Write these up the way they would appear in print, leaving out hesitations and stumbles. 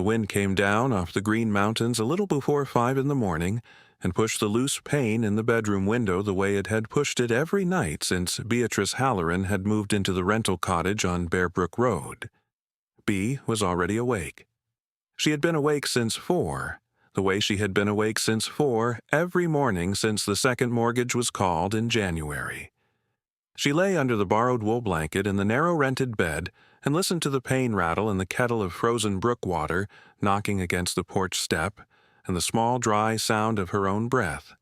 wind came down off the Green Mountains a little before 5 in the morning and pushed the loose pane in the bedroom window the way it had pushed it every night since Beatrice Halloran had moved into the rental cottage on Bear Brook Road. Bea was already awake. She had been awake since 4, the way she had been awake since 4 every morning since the second mortgage was called in January. She lay under the borrowed wool blanket in the narrow rented bed and listened to the pane rattle in the kettle of frozen brook water knocking against the porch step and the small dry sound of her own breath.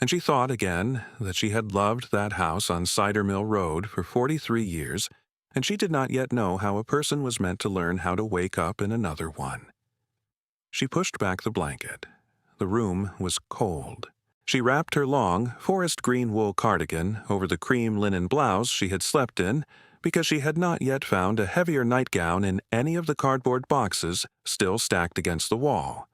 And she thought again that she had loved that house on Cider Mill Road for 43 years, and she did not yet know how a person was meant to learn how to wake up in another one. She pushed back the blanket. The room was cold. She wrapped her long, forest green wool cardigan over the cream linen blouse she had slept in because she had not yet found a heavier nightgown in any of the cardboard boxes still stacked against the wall.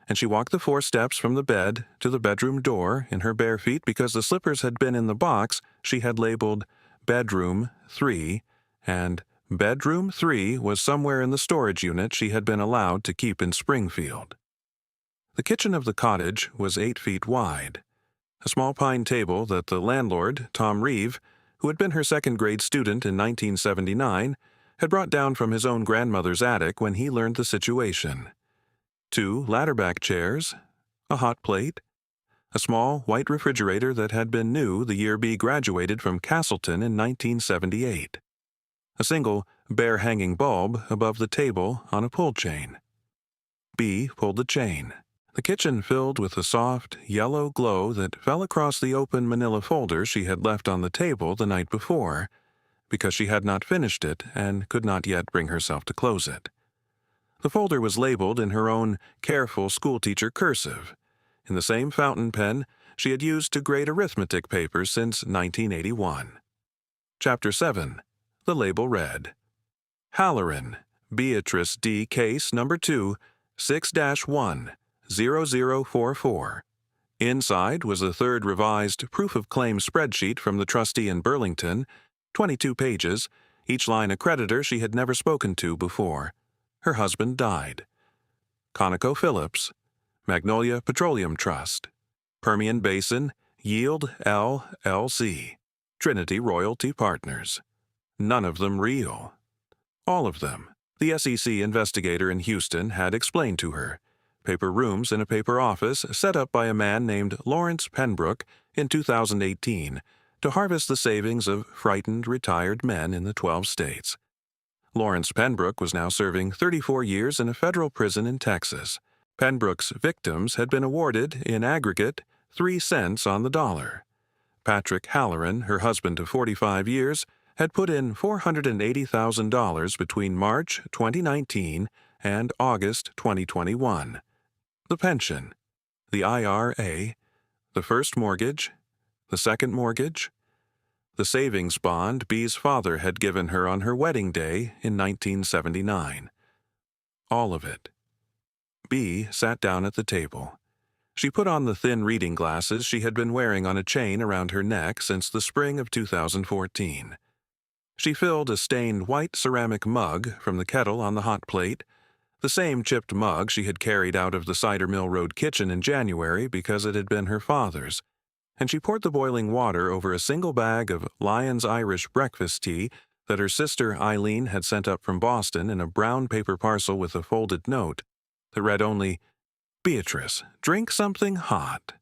And she walked the 4 steps from the bed to the bedroom door in her bare feet because the slippers had been in the box she had labeled Bedroom 3, and Bedroom 3 was somewhere in the storage unit she had been allowed to keep in Springfield. The kitchen of the cottage was 8 feet wide. A small pine table that the landlord, Tom Reeve, who had been her second-grade student in 1979, had brought down from his own grandmother's attic when he learned the situation. 2 ladder-back chairs, a hot plate, a small white refrigerator that had been new the year Bea graduated from Castleton in 1978. A single, bare-hanging bulb above the table on a pull chain. Bea pulled the chain. The kitchen filled with a soft, yellow glow that fell across the open manila folder she had left on the table the night before, because she had not finished it and could not yet bring herself to close it. The folder was labeled in her own careful schoolteacher cursive, in the same fountain pen she had used to grade arithmetic papers since 1981. Chapter 7. The label read, Halloran, Beatrice D. Case Number 2, 6-1. 0044. Inside was the third revised proof of claim spreadsheet from the trustee in Burlington, 22 pages, each line a creditor she had never spoken to before. Her husband died. ConocoPhillips, Magnolia Petroleum Trust, Permian Basin, Yield LLC, Trinity Royalty Partners. None of them real. All of them, the SEC investigator in Houston had explained to her. Paper rooms in a paper office set up by a man named Lawrence Penbrook in 2018 to harvest the savings of frightened retired men in the 12 states. Lawrence Penbrook was now serving 34 years in a federal prison in Texas. Penbrook's victims had been awarded, in aggregate, 3 cents on the dollar. Patrick Halloran, her husband of 45 years, had put in $480,000 between March 2019 and August 2021. The pension, the IRA, the first mortgage, the second mortgage, the savings bond Bea's father had given her on her wedding day in 1979. All of it. Bea sat down at the table. She put on the thin reading glasses she had been wearing on a chain around her neck since the spring of 2014. She filled a stained white ceramic mug from the kettle on the hot plate, the same chipped mug she had carried out of the Cider Mill Road kitchen in January because it had been her father's, and she poured the boiling water over a single bag of Lyons Irish breakfast tea that her sister Eileen had sent up from Boston in a brown paper parcel with a folded note that read only, "Beatrice, drink something hot."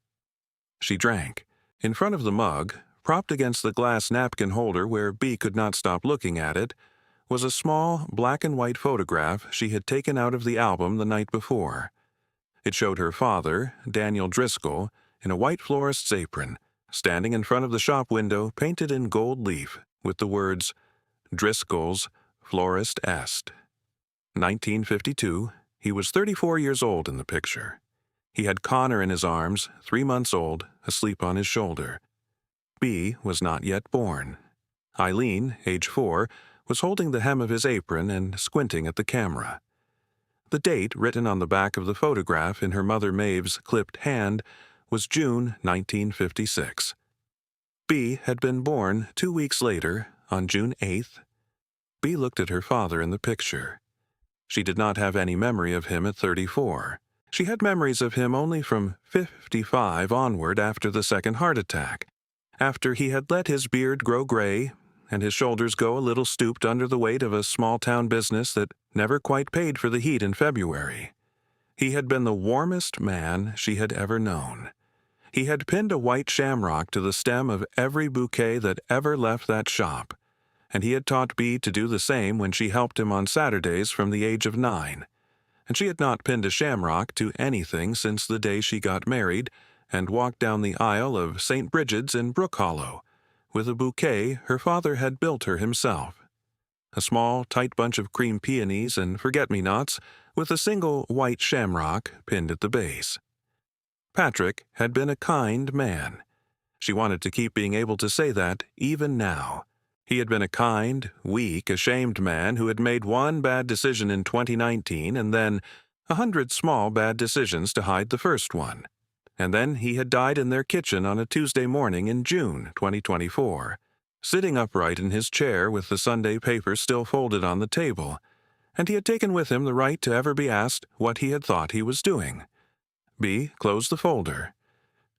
She drank. In front of the mug, propped against the glass napkin holder where Bea could not stop looking at it, was a small black-and-white photograph she had taken out of the album the night before. It showed her father, Daniel Driscoll, in a white florist's apron, standing in front of the shop window painted in gold leaf with the words, Driscoll's Florist Est. 1952, he was 34 years old in the picture. He had Connor in his arms, 3 months old, asleep on his shoulder. Bea was not yet born. Eileen, age 4, was holding the hem of his apron and squinting at the camera. The date written on the back of the photograph in her mother Maeve's clipped hand was June 1956. Bea had been born 2 weeks later, on June 8th. Bea looked at her father in the picture. She did not have any memory of him at 34. She had memories of him only from 55 onward after the second heart attack, after he had let his beard grow gray and his shoulders go a little stooped under the weight of a small-town business that never quite paid for the heat in February. He had been the warmest man she had ever known. He had pinned a white shamrock to the stem of every bouquet that ever left that shop, and he had taught Bea to do the same when she helped him on Saturdays from the age of 9. And she had not pinned a shamrock to anything since the day she got married and walked down the aisle of St. Bridget's in Brook Hollow, with a bouquet her father had built her himself. A small, tight bunch of cream peonies and forget-me-nots with a single white shamrock pinned at the base. Patrick had been a kind man. She wanted to keep being able to say that even now. He had been a kind, weak, ashamed man who had made one bad decision in 2019 and then 100 small bad decisions to hide the first one. And then he had died in their kitchen on a Tuesday morning in June 2024, sitting upright in his chair with the Sunday paper still folded on the table, and he had taken with him the right to ever be asked what he had thought he was doing. Bea closed the folder.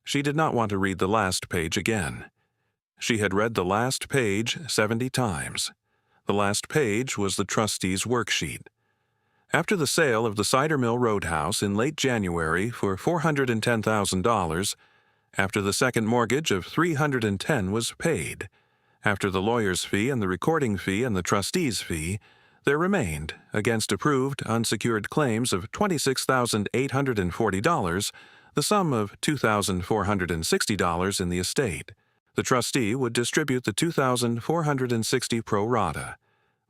She did not want to read the last page again. She had read the last page 70 times. The last page was the trustee's worksheet. After the sale of the Cider Mill Roadhouse in late January for $410,000, after the second mortgage of $310,000 was paid, after the lawyer's fee and the recording fee and the trustee's fee, there remained, against approved unsecured claims of $26,840, the sum of $2,460 in the estate. The trustee would distribute the $2,460 pro rata.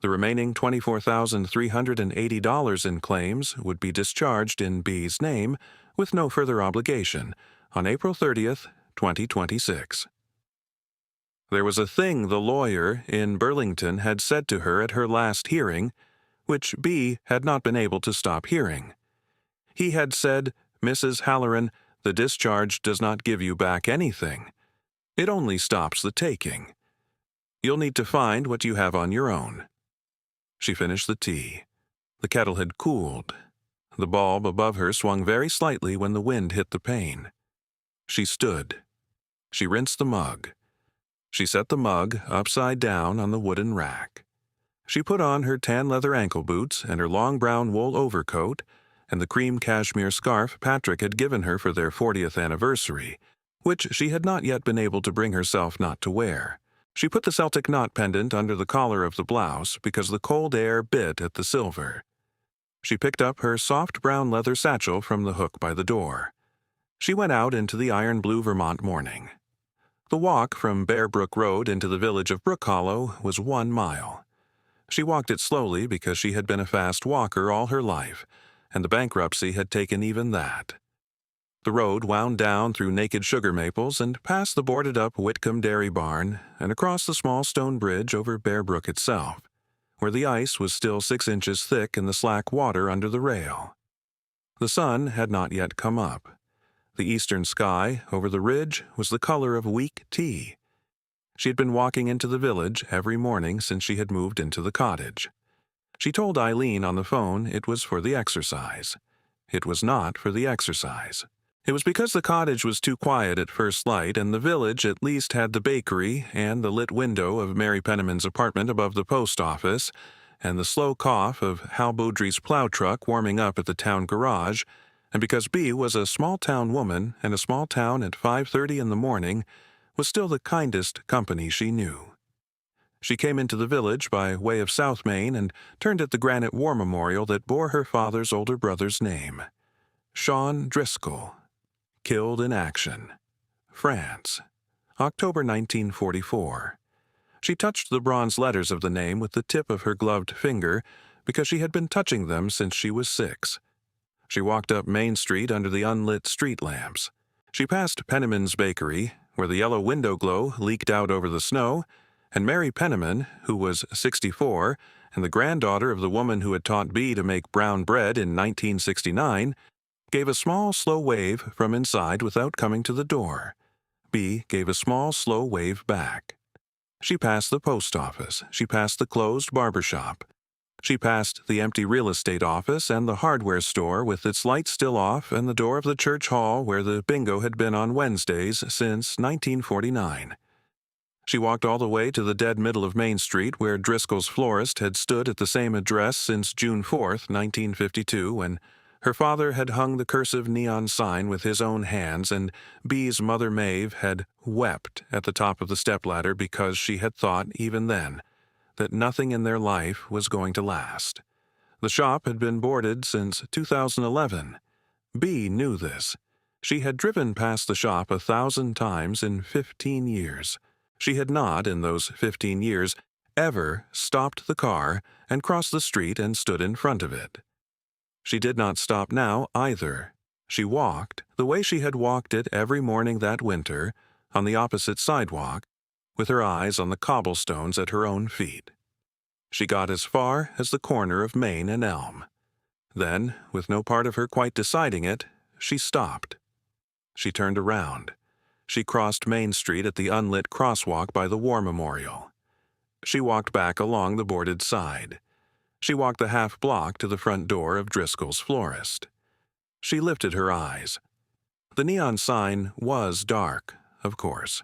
The remaining $24,380 in claims would be discharged in Bea's name with no further obligation on April 30th, 2026. There was a thing the lawyer in Burlington had said to her at her last hearing, which Bea had not been able to stop hearing. He had said, "Mrs. Halloran, the discharge does not give you back anything. It only stops the taking. You'll need to find what you have on your own." She finished the tea. The kettle had cooled. The bulb above her swung very slightly when the wind hit the pane. She stood. She rinsed the mug. She set the mug upside down on the wooden rack. She put on her tan leather ankle boots and her long brown wool overcoat and the cream cashmere scarf Patrick had given her for their 40th anniversary, which she had not yet been able to bring herself not to wear. She put the Celtic knot pendant under the collar of the blouse because the cold air bit at the silver. She picked up her soft brown leather satchel from the hook by the door. She went out into the iron blue Vermont morning. The walk from Bear Brook Road into the village of Brook Hollow was 1 mile. She walked it slowly because she had been a fast walker all her life, and the bankruptcy had taken even that. The road wound down through naked sugar maples and past the boarded-up Whitcomb Dairy Barn and across the small stone bridge over Bear Brook itself, where the ice was still 6 inches thick in the slack water under the rail. The sun had not yet come up. The eastern sky over the ridge was the color of weak tea. She had been walking into the village every morning since she had moved into the cottage. She told Eileen on the phone it was for the exercise. It was not for the exercise. It was because the cottage was too quiet at first light, and the village at least had the bakery and the lit window of Mary Penniman's apartment above the post office, and the slow cough of Hal Beaudry's plow truck warming up at the town garage, and because Bea was a small-town woman, and a small town at 5:30 in the morning was still the kindest company she knew. She came into the village by way of South Main and turned at the granite war memorial that bore her father's older brother's name. Sean Driscoll. Killed in action. France. October 1944. She touched the bronze letters of the name with the tip of her gloved finger because she had been touching them since she was 6. She walked up Main Street under the unlit street lamps. She passed Penniman's Bakery, where the yellow window glow leaked out over the snow, and Mary Penniman, who was 64 and the granddaughter of the woman who had taught Bea to make brown bread in 1969, gave a small, slow wave from inside without coming to the door. Bea gave a small, slow wave back. She passed the post office. She passed the closed barber shop. She passed the empty real estate office and the hardware store with its lights still off and the door of the church hall where the bingo had been on Wednesdays since 1949. She walked all the way to the dead middle of Main Street where Driscoll's Florist had stood at the same address since June 4th, 1952, when her father had hung the cursive neon sign with his own hands and Bee's mother Maeve had wept at the top of the stepladder because she had thought, even then, that nothing in their life was going to last. The shop had been boarded since 2011. Bee knew this. She had driven past the shop 1,000 times in 15 years. She had not, in those 15 years, ever stopped the car and crossed the street and stood in front of it. She did not stop now, either. She walked, the way she had walked it every morning that winter, on the opposite sidewalk, with her eyes on the cobblestones at her own feet. She got as far as the corner of Main and Elm. Then, with no part of her quite deciding it, she stopped. She turned around. She crossed Main Street at the unlit crosswalk by the War Memorial. She walked back along the boarded side. She walked the half block to the front door of Driscoll's Florist. She lifted her eyes. The neon sign was dark, of course.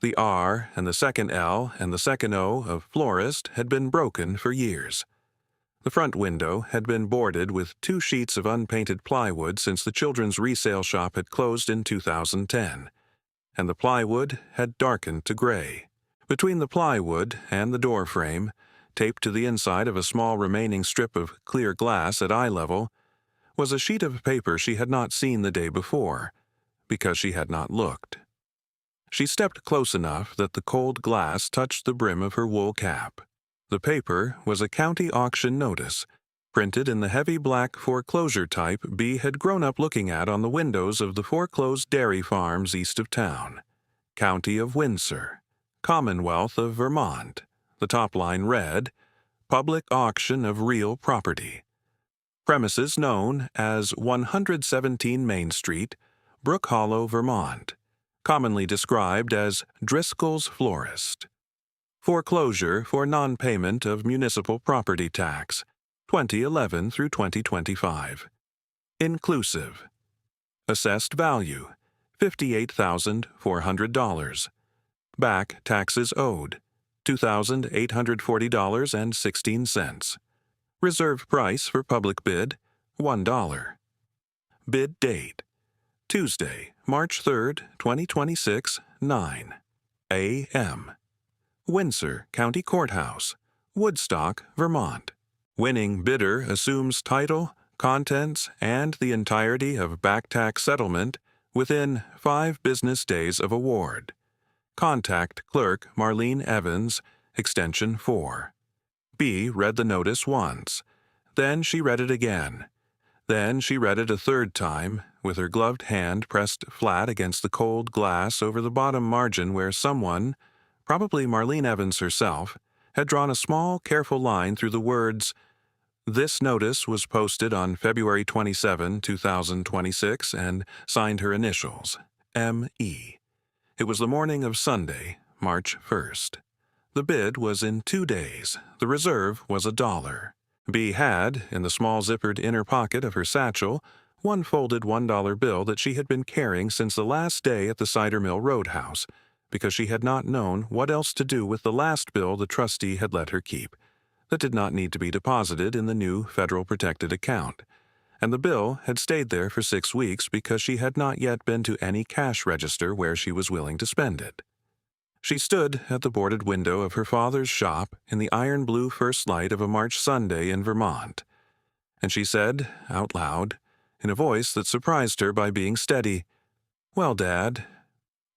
The R and the second L and the second O of Florist had been broken for years. The front window had been boarded with 2 sheets of unpainted plywood since the children's resale shop had closed in 2010, and the plywood had darkened to gray. Between the plywood and the door frame, taped to the inside of a small remaining strip of clear glass at eye level, was a sheet of paper she had not seen the day before, because she had not looked. She stepped close enough that the cold glass touched the brim of her wool cap. The paper was a county auction notice, printed in the heavy black foreclosure type Bee had grown up looking at on the windows of the foreclosed dairy farms east of town. County of Windsor, Commonwealth of Vermont. The top line read, Public Auction of Real Property. Premises known as 117 Main Street, Brook Hollow, Vermont. Commonly described as Driscoll's Florist. Foreclosure for non-payment of municipal property tax, 2011 through 2025. Inclusive. Assessed value, $58,400. Back taxes owed, $2,840.16. Reserve price for public bid, $1. Bid date, Tuesday, March 3rd, 2026, 9 a.m. Windsor County Courthouse, Woodstock, Vermont. Winning bidder assumes title, contents, and the entirety of back tax settlement within 5 business days of award. Contact Clerk Marlene Evans, Extension 4. B read the notice once. Then she read it again. Then she read it a third time, with her gloved hand pressed flat against the cold glass over the bottom margin where someone, probably Marlene Evans herself, had drawn a small, careful line through the words, "This notice was posted on February 27, 2026, and signed her initials, M.E. It was the morning of Sunday, March 1st. The bid was in 2 days. The reserve was $1. B had, in the small zippered inner pocket of her satchel, one folded $1 bill that she had been carrying since the last day at the Cider Mill Roadhouse, because she had not known what else to do with the last bill the trustee had let her keep, that did not need to be deposited in the new federal protected account, and the bill had stayed there for 6 weeks because she had not yet been to any cash register where she was willing to spend it. She stood at the boarded window of her father's shop in the iron-blue first light of a March Sunday in Vermont, and she said, out loud, in a voice that surprised her by being steady, "Well, Dad,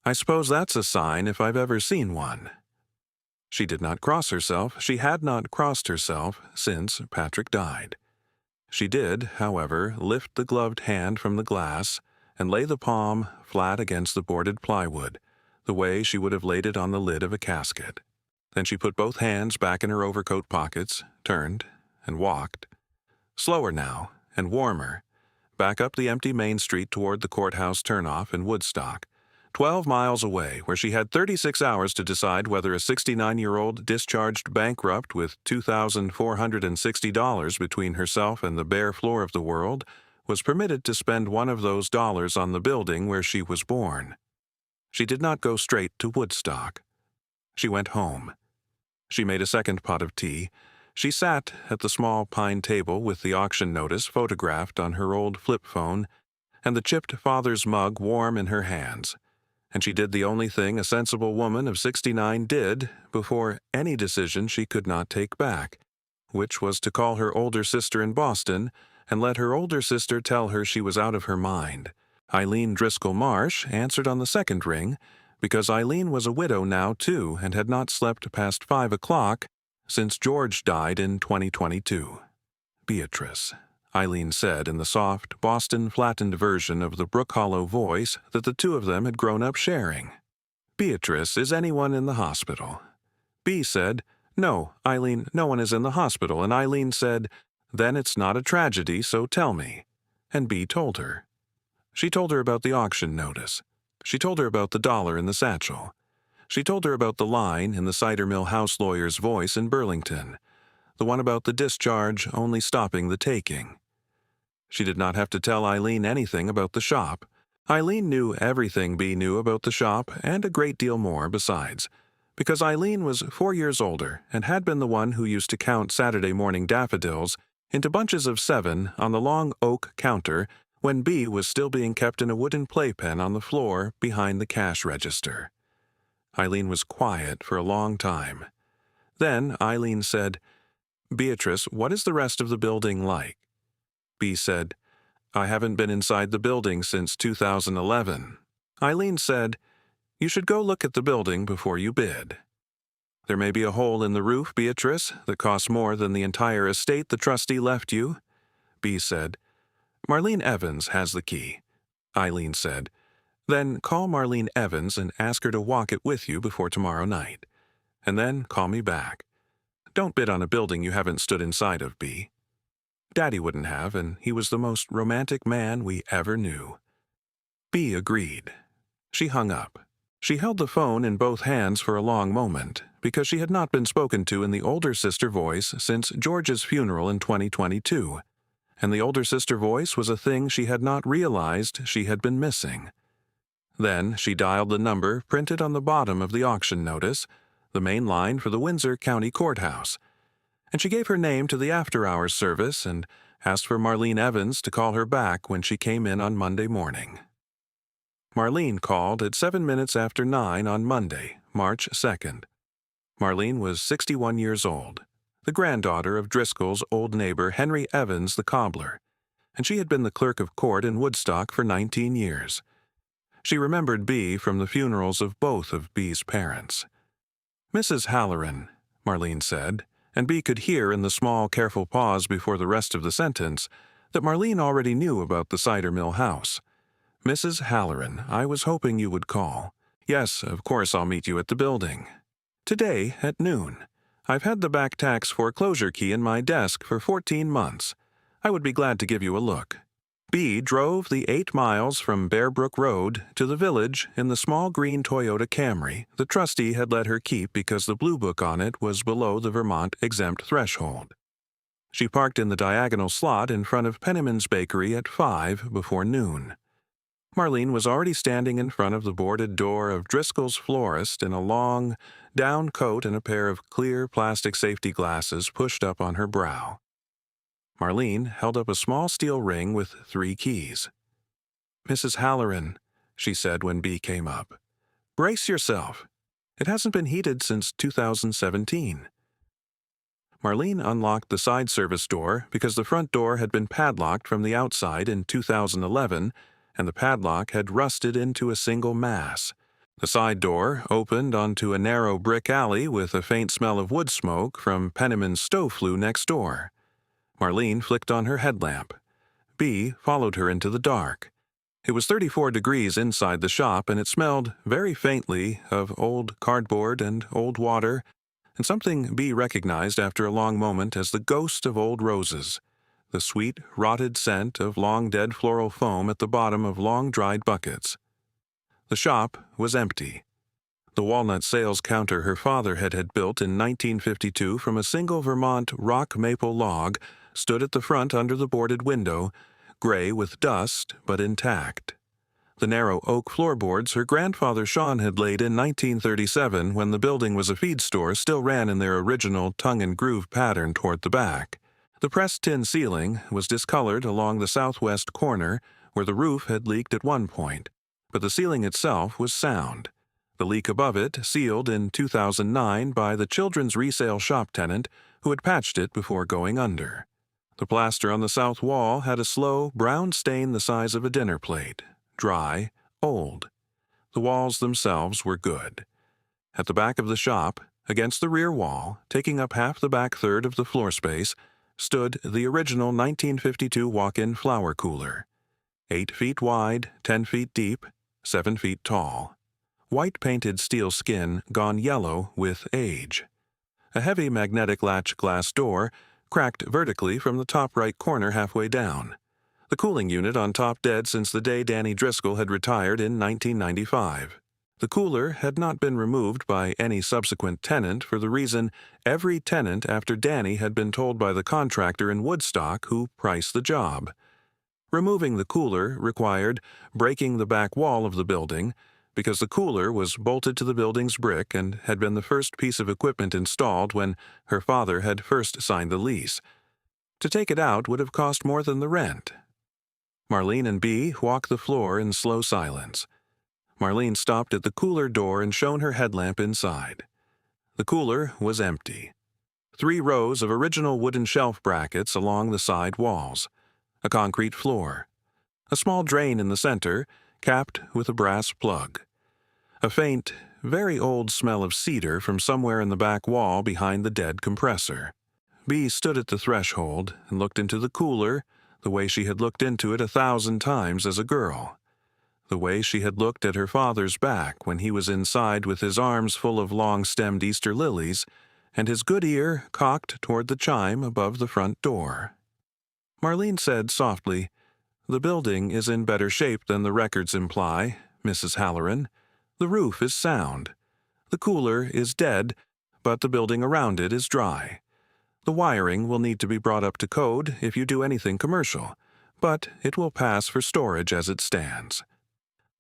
I suppose that's a sign if I've ever seen one." She did not cross herself. She had not crossed herself since Patrick died. She did, however, lift the gloved hand from the glass and lay the palm flat against the boarded plywood, the way she would have laid it on the lid of a casket. Then she put both hands back in her overcoat pockets, turned, and walked, slower now and warmer, back up the empty Main Street toward the courthouse turnoff in Woodstock, 12 miles away, where she had 36 hours to decide whether a 69-year-old discharged bankrupt with $2,460 between herself and the bare floor of the world was permitted to spend one of those dollars on the building where she was born. She did not go straight to Woodstock. She went home. She made a second pot of tea. She sat at the small pine table with the auction notice photographed on her old flip phone and the chipped father's mug warm in her hands. And she did the only thing a sensible woman of 69 did before any decision she could not take back, which was to call her older sister in Boston and let her older sister tell her she was out of her mind. Eileen Driscoll Marsh answered on the second ring, because Eileen was a widow now, too, and had not slept past 5 o'clock since George died in 2022. Beatrice, Eileen said in the soft, Boston-flattened version of the Brook Hollow voice that the two of them had grown up sharing. Beatrice, is anyone in the hospital? Bea said, No, Eileen, no one is in the hospital, and Eileen said, Then it's not a tragedy, so tell me. And Bea told her. She told her about the auction notice. She told her about the dollar in the satchel. She told her about the line in the cider mill house lawyer's voice in Burlington, the one about the discharge only stopping the taking. She did not have to tell Eileen anything about the shop. Eileen knew everything Bea knew about the shop and a great deal more besides, because Eileen was 4 years older and had been the one who used to count Saturday morning daffodils into bunches of 7 on the long oak counter when Bea was still being kept in a wooden playpen on the floor behind the cash register. Eileen was quiet for a long time. Then Eileen said, Beatrice, what is the rest of the building like? Bea said, I haven't been inside the building since 2011. Eileen said, You should go look at the building before you bid. There may be a hole in the roof, Beatrice, that costs more than the entire estate the trustee left you. Bea said, Marlene Evans has the key. Eileen said, Then call Marlene Evans and ask her to walk it with you before tomorrow night. And then call me back. Don't bid on a building you haven't stood inside of, Bea. Daddy wouldn't have, and he was the most romantic man we ever knew. Bea agreed. She hung up. She held the phone in both hands for a long moment, because she had not been spoken to in the older sister voice since George's funeral in 2022, and the older sister voice was a thing she had not realized she had been missing. Then she dialed the number printed on the bottom of the auction notice, the main line for the Windsor County Courthouse, and she gave her name to the after-hours service and asked for Marlene Evans to call her back when she came in on Monday morning. Marlene called at 7 minutes after 9 on Monday, March 2nd. Marlene was 61 years old, the granddaughter of Driscoll's old neighbor Henry Evans the cobbler, and she had been the clerk of court in Woodstock for 19 years. She remembered Bea from the funerals of both of Bea's parents. Mrs. Halloran, Marlene said, and Bea could hear in the small, careful pause before the rest of the sentence that Marlene already knew about the cider mill house. Mrs. Halloran, I was hoping you would call. Yes, of course I'll meet you at the building. Today at noon. I've had the back tax foreclosure key in my desk for 14 months. I would be glad to give you a look. Bea drove the 8 miles from Bear Brook Road to the village in the small green Toyota Camry the trustee had let her keep because the blue book on it was below the Vermont exempt threshold. She parked in the diagonal slot in front of Penniman's Bakery at 5 before noon. Marlene was already standing in front of the boarded door of Driscoll's Florist in a long, down coat and a pair of clear plastic safety glasses pushed up on her brow. Marlene held up a small steel ring with 3 keys. Mrs. Halloran, she said when Bea came up, brace yourself. It hasn't been heated since 2017. Marlene unlocked the side service door because the front door had been padlocked from the outside in 2011, and the padlock had rusted into a single mass. The side door opened onto a narrow brick alley with a faint smell of wood smoke from Penniman's stove flue next door. Marlene flicked on her headlamp. Bea followed her into the dark. It was 34 degrees inside the shop, and it smelled very faintly of old cardboard and old water, and something Bea recognized after a long moment as the ghost of old roses, the sweet, rotted scent of long-dead floral foam at the bottom of long-dried buckets. The shop was empty. The walnut sales counter her father had built in 1952 from a single Vermont rock maple log stood at the front under the boarded window, gray with dust but intact. The narrow oak floorboards her grandfather Sean had laid in 1937 when the building was a feed store still ran in their original tongue-and-groove pattern toward the back. The pressed tin ceiling was discolored along the southwest corner where the roof had leaked at one point, but the ceiling itself was sound. The leak above it sealed in 2009 by the children's resale shop tenant who had patched it before going under. The plaster on the south wall had a slow, brown stain the size of a dinner plate, dry, old. The walls themselves were good. At the back of the shop, against the rear wall, taking up half the back third of the floor space, stood the original 1952 walk-in flower cooler. 8 feet wide, 10 feet deep, 7 feet tall. White-painted steel skin gone yellow with age. A heavy magnetic latch glass door cracked vertically from the top right corner halfway down. The cooling unit on top dead since the day Danny Driscoll had retired in 1995. The cooler had not been removed by any subsequent tenant for the reason every tenant after Danny had been told by the contractor in Woodstock who priced the job. Removing the cooler required breaking the back wall of the building because the cooler was bolted to the building's brick and had been the first piece of equipment installed when her father had first signed the lease. To take it out would have cost more than the rent. Marlene and Bea walked the floor in slow silence. Marlene stopped at the cooler door and shone her headlamp inside. The cooler was empty. 3 rows of original wooden shelf brackets along the side walls. A concrete floor. A small drain in the center, capped with a brass plug. A faint, very old smell of cedar from somewhere in the back wall behind the dead compressor. Bea stood at the threshold and looked into the cooler the way she had looked into it 1,000 times as a girl. The way she had looked at her father's back when he was inside with his arms full of long-stemmed Easter lilies and his good ear cocked toward the chime above the front door. Marlene said softly, "The building is in better shape than the records imply, Mrs. Halloran. The roof is sound. The cooler is dead, but the building around it is dry. The wiring will need to be brought up to code if you do anything commercial, but it will pass for storage as it stands.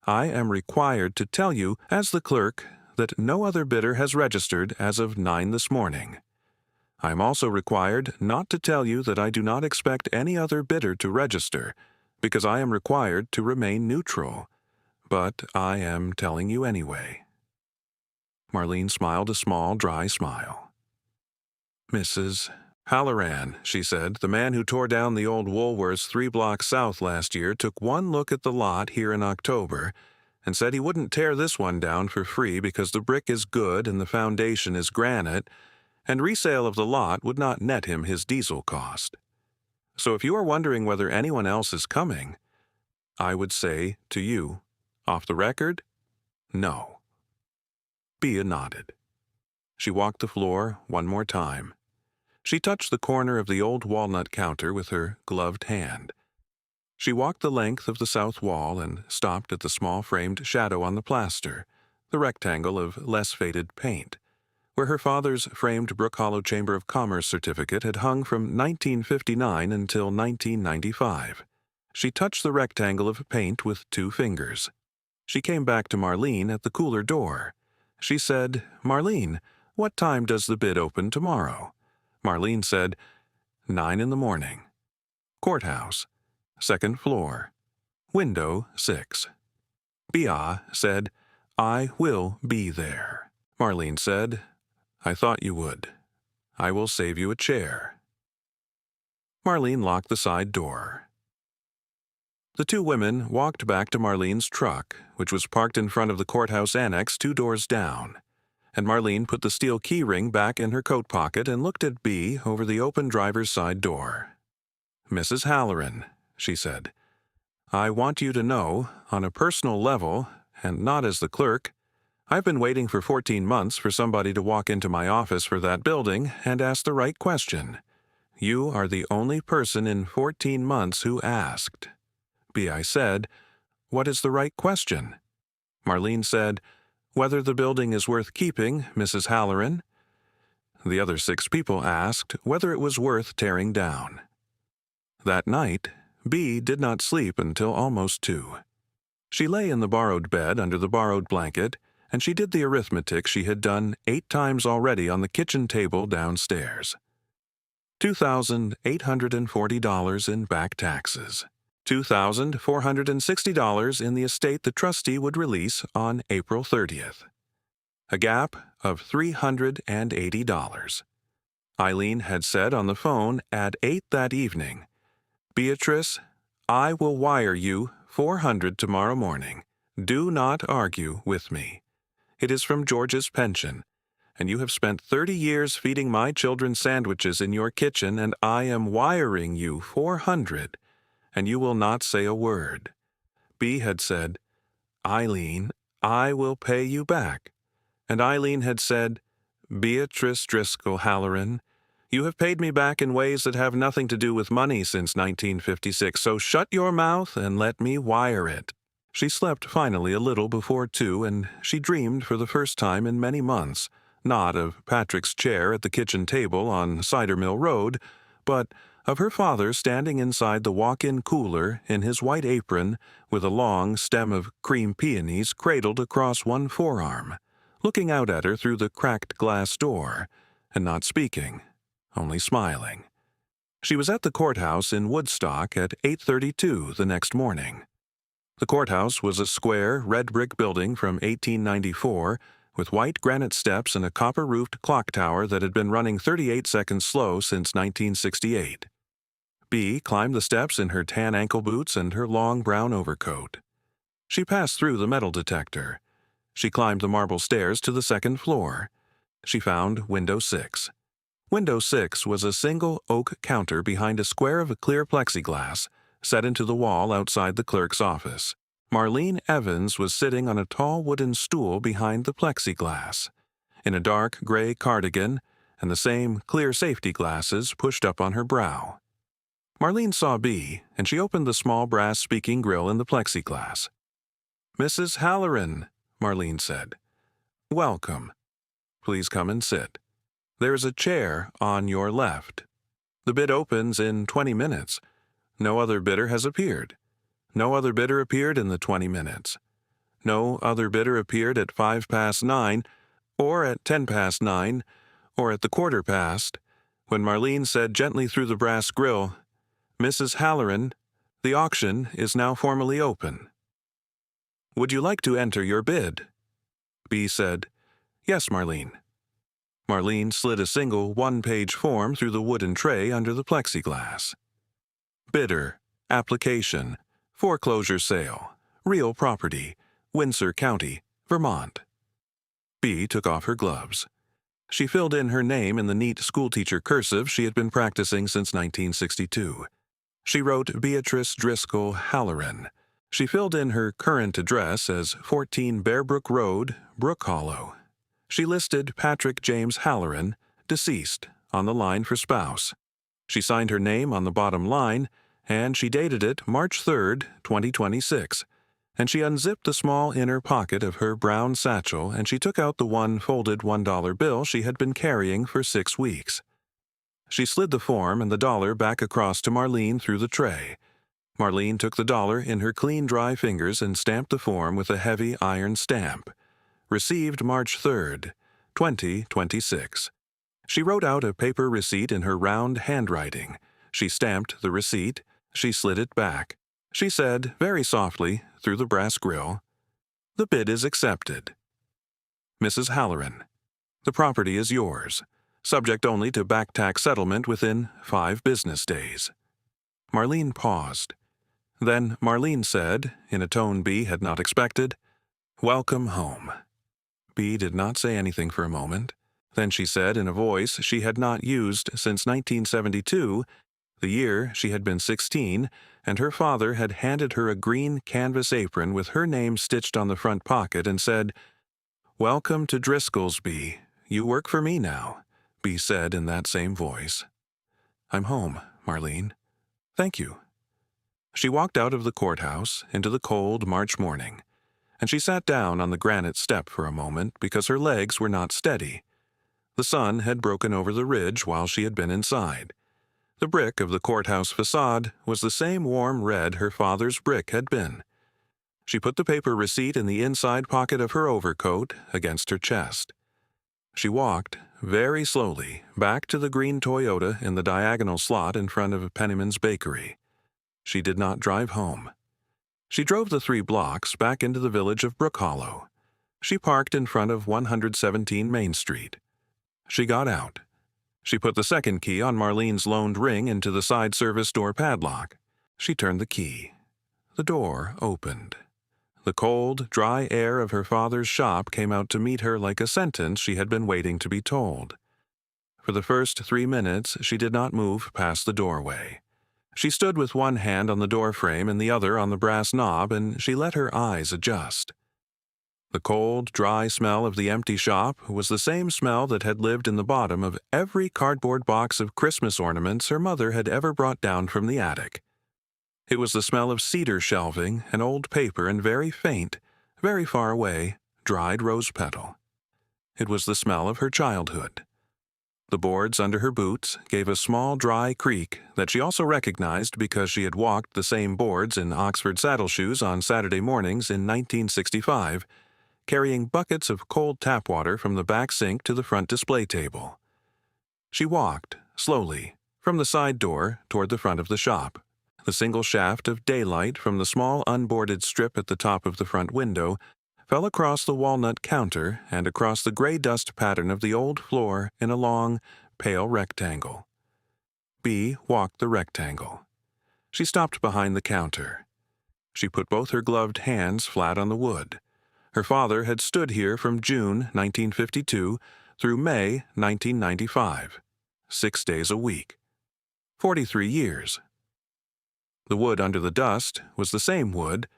I am required to tell you, as the clerk, that no other bidder has registered as of 9 this morning. I am also required not to tell you that I do not expect any other bidder to register, because I am required to remain neutral. But I am telling you anyway." Marlene smiled a small, dry smile. "Mrs. Halloran," she said, "the man who tore down the old Woolworths 3 blocks south last year took one look at the lot here in October and said he wouldn't tear this one down for free because the brick is good and the foundation is granite, and resale of the lot would not net him his diesel cost. So if you are wondering whether anyone else is coming, I would say to you, off the record, no." Bea nodded. She walked the floor one more time. She touched the corner of the old walnut counter with her gloved hand. She walked the length of the south wall and stopped at the small framed shadow on the plaster, the rectangle of less faded paint, where her father's framed Brook Hollow Chamber of Commerce certificate had hung from 1959 until 1995. She touched the rectangle of paint with 2 fingers. She came back to Marlene at the cooler door. She said, "Marlene, what time does the bid open tomorrow?" Marlene said, 9 in the morning. Courthouse, 2nd floor. Window 6. Bea said, "I will be there." Marlene said, "I thought you would. I will save you a chair." Marlene locked the side door. The 2 women walked back to Marlene's truck, which was parked in front of the courthouse annex 2 doors down, and Marlene put the steel key ring back in her coat pocket and looked at Bea over the open driver's side door. "Mrs. Halloran," she said, "I want you to know, on a personal level, and not as the clerk, I've been waiting for 14 months for somebody to walk into my office for that building and ask the right question. You are the only person in 14 months who asked." Bea said, "What is the right question?" Marlene said, "Whether the building is worth keeping, Mrs. Halloran." The other 6 people asked whether it was worth tearing down. That night, B did not sleep until almost 2. She lay in the borrowed bed under the borrowed blanket, and she did the arithmetic she had done 8 times already on the kitchen table downstairs. $2,840 in back taxes. $2,460 in the estate the trustee would release on April 30th. A gap of $380. Eileen had said on the phone at 8 that evening, "Beatrice, I will wire you $400 tomorrow morning. Do not argue with me. It is from George's pension, and you have spent 30 years feeding my children sandwiches in your kitchen, and I am wiring you $400, and you will not say a word." B had said, "Eileen, I will pay you back." And Eileen had said, "Beatrice Driscoll Halloran, you have paid me back in ways that have nothing to do with money since 1956, so shut your mouth and let me wire it." She slept finally a little before 2, and she dreamed for the first time in many months, not of Patrick's chair at the kitchen table on Cider Mill Road, but of her father standing inside the walk-in cooler in his white apron with a long stem of cream peonies cradled across one forearm, looking out at her through the cracked glass door, and not speaking, only smiling. She was at the courthouse in Woodstock at 8:32 the next morning. The courthouse was a square, red-brick building from 1894 with white granite steps and a copper-roofed clock tower that had been running 38 seconds slow since 1968. B climbed the steps in her tan ankle boots and her long brown overcoat. She passed through the metal detector. She climbed the marble stairs to the 2nd floor. She found Window 6. Window 6 was a single oak counter behind a square of clear plexiglass set into the wall outside the clerk's office. Marlene Evans was sitting on a tall wooden stool behind the plexiglass, in a dark gray cardigan and the same clear safety glasses pushed up on her brow. Marlene saw B, and she opened the small brass speaking grill in the plexiglass. "Mrs. Halloran," Marlene said. "Welcome. Please come and sit. There is a chair on your left. The bid opens in 20 minutes. No other bidder has appeared. No other bidder appeared in the 20 minutes. No other bidder appeared at 9:05, or at 9:10, or at the 9:15, when Marlene said gently through the brass grill, "Mrs. Halloran, the auction is now formally open. Would you like to enter your bid?" B said, "Yes, Marlene." Marlene slid a single one-page form through the wooden tray under the plexiglass. Bidder, application, foreclosure sale, real property, Windsor County, Vermont. B took off her gloves. She filled in her name in the neat schoolteacher cursive she had been practicing since 1962. She wrote Beatrice Driscoll Halloran. She filled in her current address as 14 Bearbrook Road, Brook Hollow. She listed Patrick James Halloran, deceased, on the line for spouse. She signed her name on the bottom line, and she dated it March 3rd, 2026. And she unzipped the small inner pocket of her brown satchel, and she took out the one folded $1 bill she had been carrying for 6 weeks. She slid the form and the dollar back across to Marlene through the tray. Marlene took the dollar in her clean, dry fingers and stamped the form with a heavy iron stamp. Received March 3rd, 2026. She wrote out a paper receipt in her round handwriting. She stamped the receipt. She slid it back. She said, very softly, through the brass grill, "The bid is accepted. Mrs. Halloran, the property is yours, subject only to back tax settlement within 5 business days." Marlene paused. Then Marlene said, in a tone B had not expected, "Welcome home." B did not say anything for a moment. Then she said in a voice she had not used since 1972, the year she had been 16, and her father had handed her a green canvas apron with her name stitched on the front pocket and said, "Welcome to Driscoll's, B. You work for me now," B said in that same voice. "I'm home, Marlene. Thank you." She walked out of the courthouse into the cold March morning. and she sat down on the granite step for a moment because her legs were not steady. The sun had broken over the ridge while she had been inside. The brick of the courthouse facade was the same warm red her father's brick had been. She put the paper receipt in the inside pocket of her overcoat against her chest. She walked, very slowly, back to the green Toyota in the diagonal slot in front of Penniman's Bakery. She did not drive home. She drove the 3 blocks back into the village of Brook Hollow. She parked in front of 117 Main Street. She got out. She put the second key on Marlene's loaned ring into the side service door padlock. She turned the key. The door opened. The cold, dry air of her father's shop came out to meet her like a sentence she had been waiting to be told. For the first 3 minutes, she did not move past the doorway. She stood with one hand on the doorframe and the other on the brass knob, and she let her eyes adjust. The cold, dry smell of the empty shop was the same smell that had lived in the bottom of every cardboard box of Christmas ornaments her mother had ever brought down from the attic. It was the smell of cedar shelving and old paper and very faint, very far away, dried rose petal. It was the smell of her childhood. The boards under her boots gave a small dry creak that she also recognized because she had walked the same boards in Oxford saddle shoes on Saturday mornings in 1965, carrying buckets of cold tap water from the back sink to the front display table. She walked, slowly, from the side door toward the front of the shop. The single shaft of daylight from the small unboarded strip at the top of the front window fell across the walnut counter and across the gray dust pattern of the old floor in a long, pale rectangle. Bea walked the rectangle. She stopped behind the counter. She put both her gloved hands flat on the wood. Her father had stood here from June 1952 through May 1995, 6 days a week. 43 years. The wood under the dust was the same wood,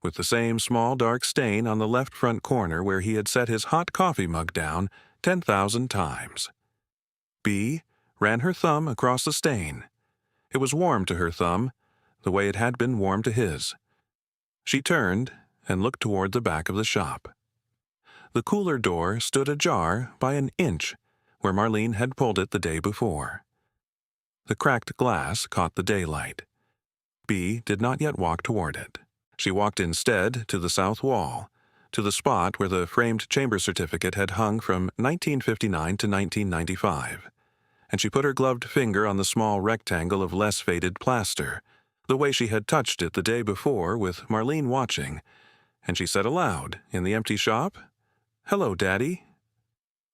with the same small dark stain on the left front corner where he had set his hot coffee mug down 10,000 times. Bea ran her thumb across the stain. It was warm to her thumb, the way it had been warm to his. She turned and looked toward the back of the shop. The cooler door stood ajar by an inch where Marlene had pulled it the day before. The cracked glass caught the daylight. Bea did not yet walk toward it. She walked instead to the south wall, to the spot where the framed chamber certificate had hung from 1959 to 1995, and she put her gloved finger on the small rectangle of less faded plaster, the way she had touched it the day before with Marlene watching, and she said aloud, in the empty shop, "Hello, Daddy."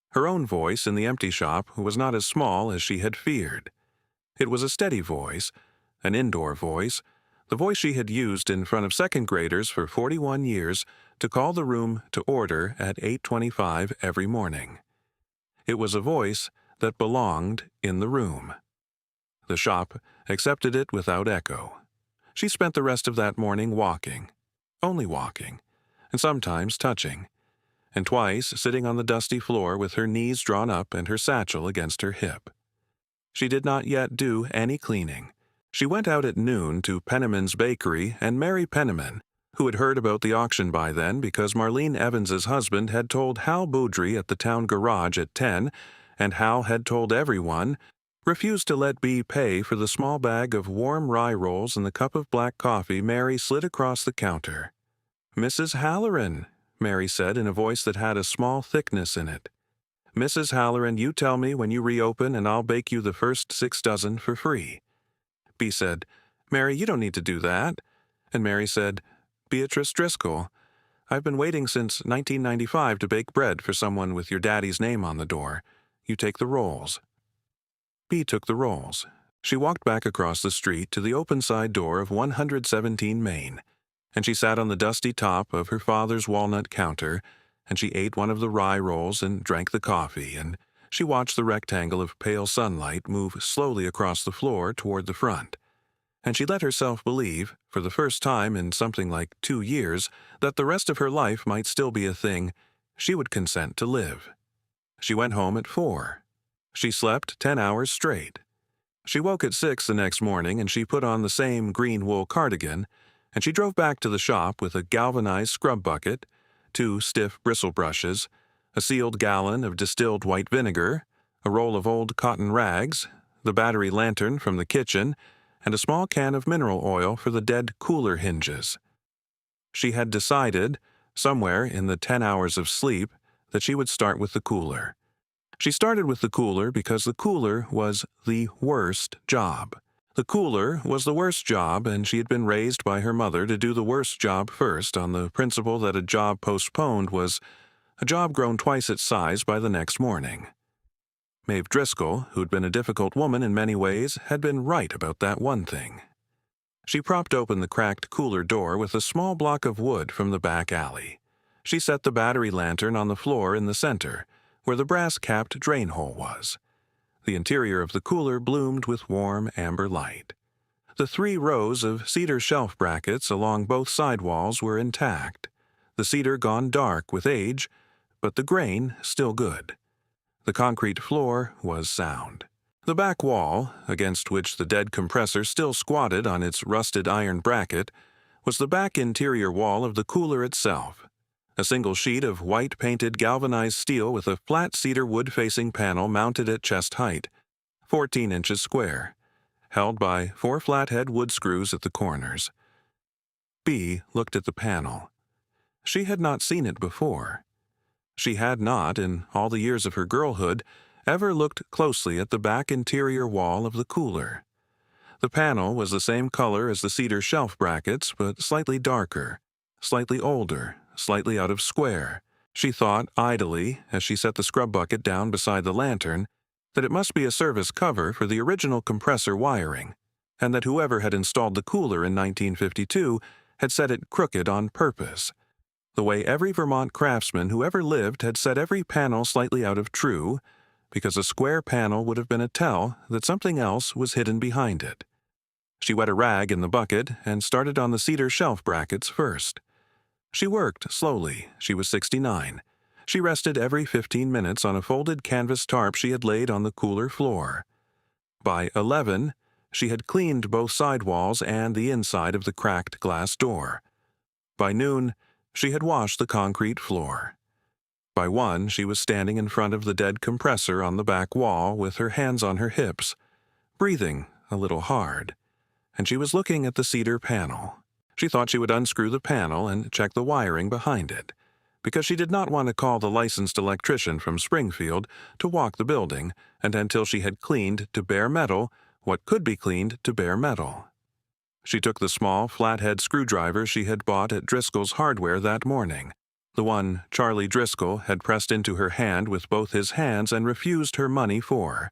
Her own voice in the empty shop was not as small as she had feared. It was a steady voice, an indoor voice, the voice she had used in front of second graders for 41 years to call the room to order at 8:25 every morning. It was a voice that belonged in the room. The shop accepted it without echo. She spent the rest of that morning walking, only walking, and sometimes touching, and twice sitting on the dusty floor with her knees drawn up and her satchel against her hip. She did not yet do any cleaning. She went out at noon to Penniman's Bakery and Mary Penniman, who had heard about the auction by then because Marlene Evans's husband had told Hal Boudry at the town garage at 10, and Hal had told everyone, refused to let Bea pay for the small bag of warm rye rolls and the cup of black coffee Mary slid across the counter. "Mrs. Halloran," Mary said in a voice that had a small thickness in it. "Mrs. Halloran, you tell me when you reopen and I'll bake you the first 6 dozen for free." Bea said, "Mary, you don't need to do that." And Mary said, "Beatrice Driscoll, I've been waiting since 1995 to bake bread for someone with your daddy's name on the door. You take the rolls." Bea took the rolls. She walked back across the street to the open side door of 117 Main, and she sat on the dusty top of her father's walnut counter, and she ate one of the rye rolls and drank the coffee, and she watched the rectangle of pale sunlight move slowly across the floor toward the front. And she let herself believe, for the first time in something like 2 years, that the rest of her life might still be a thing she would consent to live. She went home at 4. She slept 10 hours straight. She woke at 6 the next morning and she put on the same green wool cardigan, and she drove back to the shop with a galvanized scrub bucket 2 stiff bristle brushes, a sealed gallon of distilled white vinegar, a roll of old cotton rags, the battery lantern from the kitchen, and a small can of mineral oil for the dead cooler hinges. She had decided, somewhere in the 10 hours of sleep, that she would start with the cooler. She started with the cooler because the cooler was the worst job. The cooler was the worst job, and she had been raised by her mother to do the worst job first on the principle that a job postponed was a job grown twice its size by the next morning. Maeve Driscoll, who'd been a difficult woman in many ways, had been right about that one thing. She propped open the cracked cooler door with a small block of wood from the back alley. She set the battery lantern on the floor in the center, where the brass-capped drain hole was. The interior of the cooler bloomed with warm amber light. The 3 rows of cedar shelf brackets along both side walls were intact, the cedar gone dark with age, but the grain still good. The concrete floor was sound. The back wall, against which the dead compressor still squatted on its rusted iron bracket, was the back interior wall of the cooler itself. A single sheet of white-painted galvanized steel with a flat cedar wood-facing panel mounted at chest height, 14 inches square, held by 4 flathead wood screws at the corners. Bea looked at the panel. She had not seen it before. She had not, in all the years of her girlhood, ever looked closely at the back interior wall of the cooler. The panel was the same color as the cedar shelf brackets, but slightly darker, slightly older, slightly out of square. She thought idly, as she set the scrub bucket down beside the lantern, that it must be a service cover for the original compressor wiring, and that whoever had installed the cooler in 1952 had set it crooked on purpose, the way every Vermont craftsman who ever lived had set every panel slightly out of true, because a square panel would have been a tell that something else was hidden behind it. She wet a rag in the bucket and started on the cedar shelf brackets first. She worked slowly. She was 69. She rested every 15 minutes on a folded canvas tarp she had laid on the cooler floor. By 11, she had cleaned both side walls and the inside of the cracked glass door. By noon, she had washed the concrete floor. By 1, she was standing in front of the dead compressor on the back wall with her hands on her hips, breathing a little hard, and she was looking at the cedar panel. She thought she would unscrew the panel and check the wiring behind it, because she did not want to call the licensed electrician from Springfield to walk the building and until she had cleaned to bare metal what could be cleaned to bare metal. She took the small, flathead screwdriver she had bought at Driscoll's Hardware that morning, the one Charlie Driscoll had pressed into her hand with both his hands and refused her money for,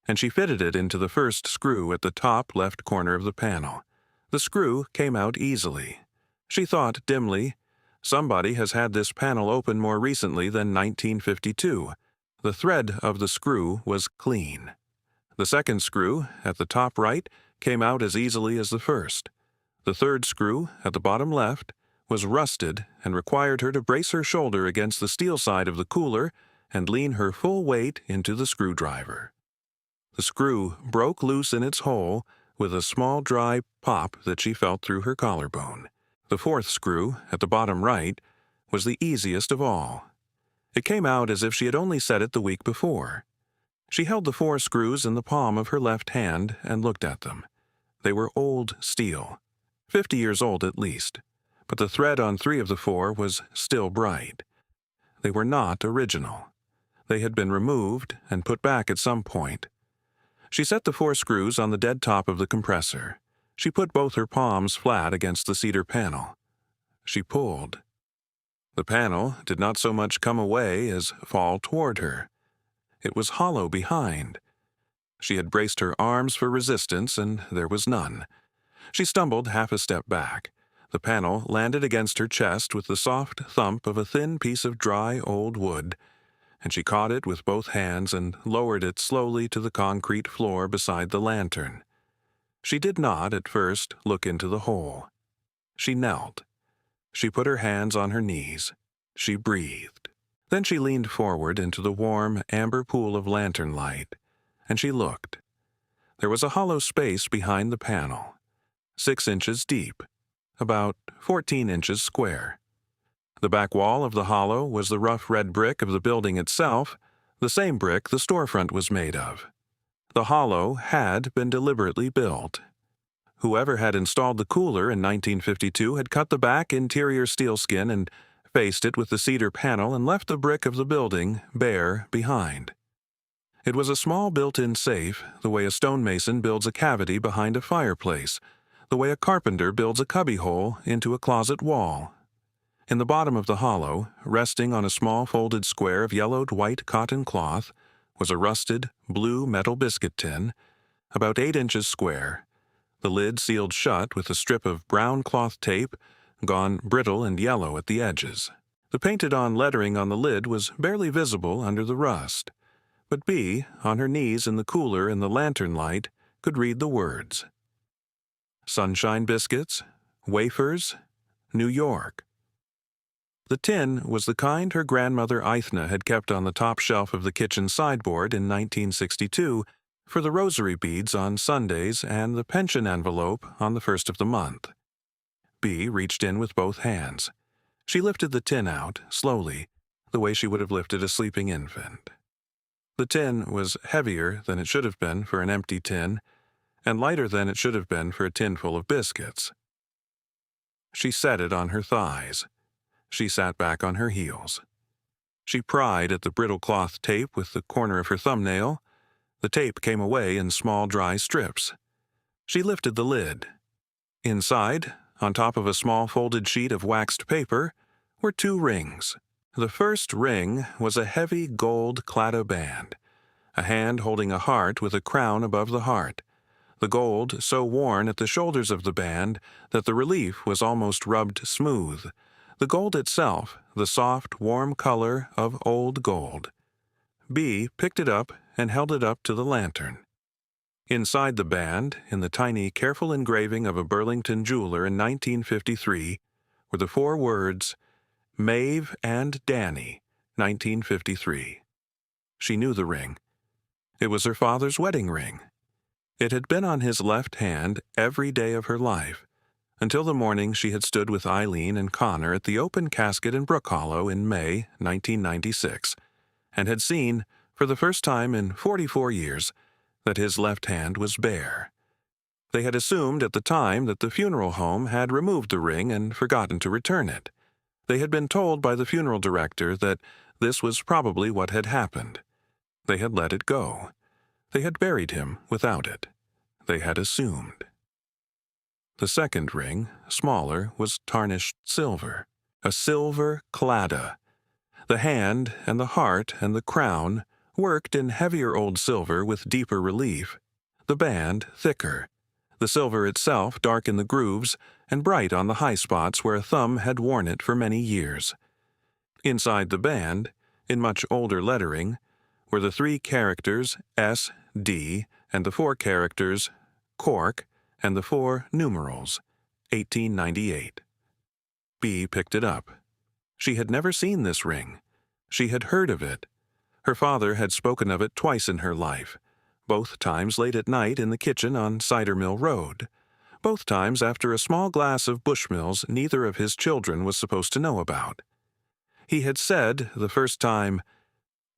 and she fitted it into the first screw at the top left corner of the panel. The screw came out easily. She thought dimly, somebody has had this panel open more recently than 1952. The thread of the screw was clean. The second screw, at the top right, came out as easily as the first. The third screw, at the bottom left, was rusted and required her to brace her shoulder against the steel side of the cooler and lean her full weight into the screwdriver. The screw broke loose in its hole with a small dry pop that she felt through her collarbone. The fourth screw, at the bottom right, was the easiest of all. It came out as if she had only set it the week before. She held the 4 screws in the palm of her left hand and looked at them. They were old steel, 50 years old at least, but the thread on 3 of the 4 was still bright. They were not original. They had been removed and put back at some point. She set the 4 screws on the dead top of the compressor. She put both her palms flat against the cedar panel. She pulled. The panel did not so much come away as fall toward her. It was hollow behind. She had braced her arms for resistance, and there was none. She stumbled half a step back. The panel landed against her chest with the soft thump of a thin piece of dry old wood, and she caught it with both hands and lowered it slowly to the concrete floor beside the lantern. She did not, at first, look into the hole. She knelt. She put her hands on her knees. She breathed. Then she leaned forward into the warm, amber pool of lantern light, and she looked. There was a hollow space behind the panel, 6 inches deep, about 14 inches square. The back wall of the hollow was the rough red brick of the building itself, the same brick the storefront was made of. The hollow had been deliberately built. Whoever had installed the cooler in 1952 had cut the back interior steel skin and faced it with the cedar panel and left the brick of the building bare behind. It was a small built-in safe, the way a stonemason builds a cavity behind a fireplace, the way a carpenter builds a cubbyhole into a closet wall. In the bottom of the hollow, resting on a small folded square of yellowed white cotton cloth, was a rusted, blue metal biscuit tin, about 8 inches square, the lid sealed shut with a strip of brown cloth tape, gone brittle and yellow at the edges. The painted-on lettering on the lid was barely visible under the rust, but Bea, on her knees in the cooler in the lantern light, could read the words. Sunshine Biscuits, Wafers, New York. The tin was the kind her grandmother Ithna had kept on the top shelf of the kitchen sideboard in 1962 for the rosary beads on Sundays and the pension envelope on the first of the month. Bea reached in with both hands. She lifted the tin out, slowly, the way she would have lifted a sleeping infant. The tin was heavier than it should have been for an empty tin, and lighter than it should have been for a tin full of biscuits. She set it on her thighs. She sat back on her heels. She pried at the brittle cloth tape with the corner of her thumbnail. The tape came away in small dry strips. She lifted the lid. Inside, on top of a small folded sheet of waxed paper, were 2 rings. The first ring was a heavy gold claddagh band, a hand holding a heart with a crown above the heart, the gold so worn at the shoulders of the band that the relief was almost rubbed smooth, the gold itself the soft, warm color of old gold. Bea picked it up and held it up to the lantern. Inside the band, in the tiny, careful engraving of a Burlington jeweler in 1953, were the 4 words, Maeve and Danny, 1953. She knew the ring. It was her father's wedding ring. It had been on his left hand every day of her life, until the morning she had stood with Eileen and Connor at the open casket in Brook Hollow in May 1996, and had seen, for the first time in 44 years, that his left hand was bare. They had assumed at the time that the funeral home had removed the ring and forgotten to return it. They had been told by the funeral director that this was probably what had happened. They had let it go. They had buried him without it. They had assumed. The second ring, smaller, was tarnished silver, a silver claddagh. The hand and the heart and the crown worked in heavier old silver with deeper relief, the band thicker, the silver itself dark in the grooves and bright on the high spots where a thumb had worn it for many years. Inside the band, in much older lettering, were the 3 characters S.D. and the 4 characters Cork and the 4 numerals 1898. Bea picked it up. She had never seen this ring. She had heard of it. Her father had spoken of it twice in her life, both times late at night in the kitchen on Cider Mill Road, both times after a small glass of Bushmills neither of his children was supposed to know about. He had said the first time,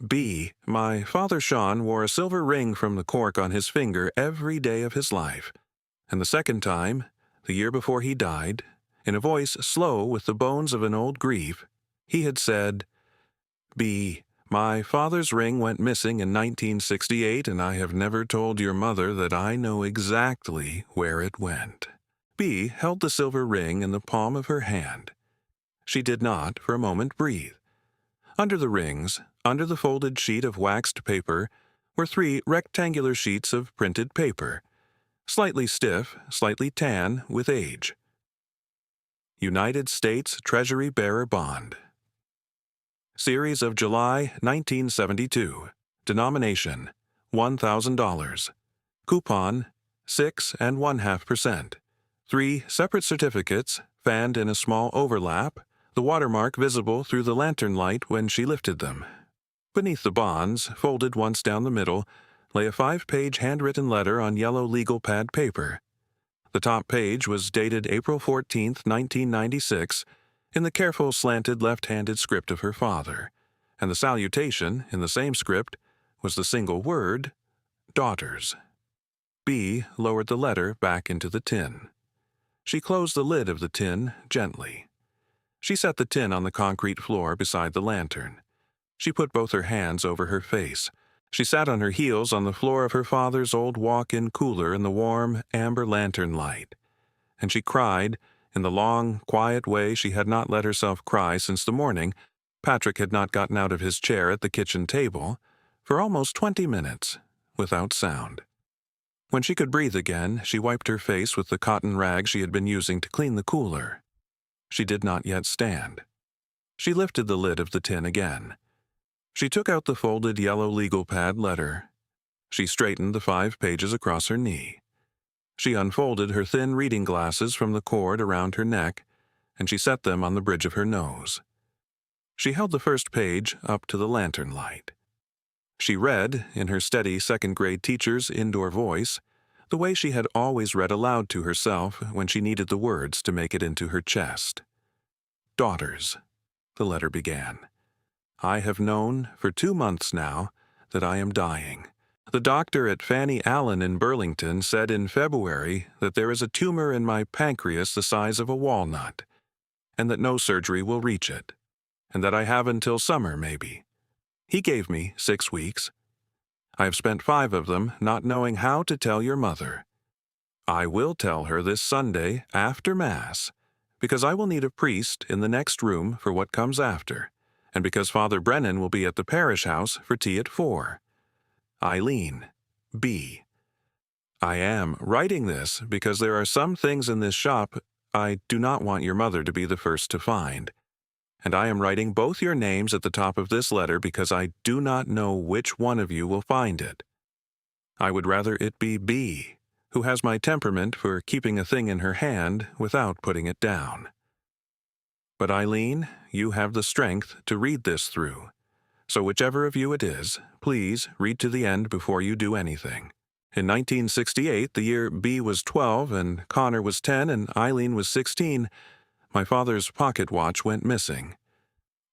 Bea, my father Sean wore a silver ring from the cork on his finger every day of his life. And the second time, the year before he died, in a voice slow with the bones of an old grief, he had said, Bea, my father's ring went missing in 1968, and I have never told your mother that I know exactly where it went. Bea held the silver ring in the palm of her hand. She did not, for a moment, breathe. Under the rings, under the folded sheet of waxed paper, were 3 rectangular sheets of printed paper, slightly stiff, slightly tan with age. United States Treasury Bearer Bond. Series of July 1972. Denomination $1,000. Coupon 6 1/2%. 3 separate certificates, fanned in a small overlap, the watermark visible through the lantern light when she lifted them. Beneath the bonds, folded once down the middle, lay a 5-page handwritten letter on yellow legal pad paper. The top page was dated April 14, 1996, in the careful slanted left-handed script of her father, and the salutation, in the same script, was the single word, daughters. B lowered the letter back into the tin. She closed the lid of the tin gently. She set the tin on the concrete floor beside the lantern. She put both her hands over her face. She sat on her heels on the floor of her father's old walk-in cooler in the warm, amber lantern light. And she cried, in the long, quiet way she had not let herself cry since the morning Patrick had not gotten out of his chair at the kitchen table, for almost 20 minutes, without sound. When she could breathe again, she wiped her face with the cotton rag she had been using to clean the cooler. She did not yet stand. She lifted the lid of the tin again. She took out the folded yellow legal pad letter. She straightened the 5 pages across her knee. She unfolded her thin reading glasses from the cord around her neck, and she set them on the bridge of her nose. She held the first page up to the lantern light. She read, in her steady second-grade teacher's indoor voice, the way she had always read aloud to herself when she needed the words to make it into her chest. Daughters, the letter began. I have known for 2 months now that I am dying. The doctor at Fanny Allen in Burlington said in February that there is a tumor in my pancreas the size of a walnut, and that no surgery will reach it, and that I have until summer maybe. He gave me 6 weeks. I have spent 5 of them not knowing how to tell your mother. I will tell her this Sunday after Mass, because I will need a priest in the next room for what comes after, and because Father Brennan will be at the parish house for tea at 4. Eileen, B. I am writing this because there are some things in this shop I do not want your mother to be the first to find. And I am writing both your names at the top of this letter because I do not know which one of you will find it. I would rather it be B, who has my temperament for keeping a thing in her hand without putting it down. But Eileen, you have the strength to read this through. So whichever of you it is, please read to the end before you do anything. In 1968, the year B was 12 and Connor was 10 and Eileen was 16, my father's pocket watch went missing.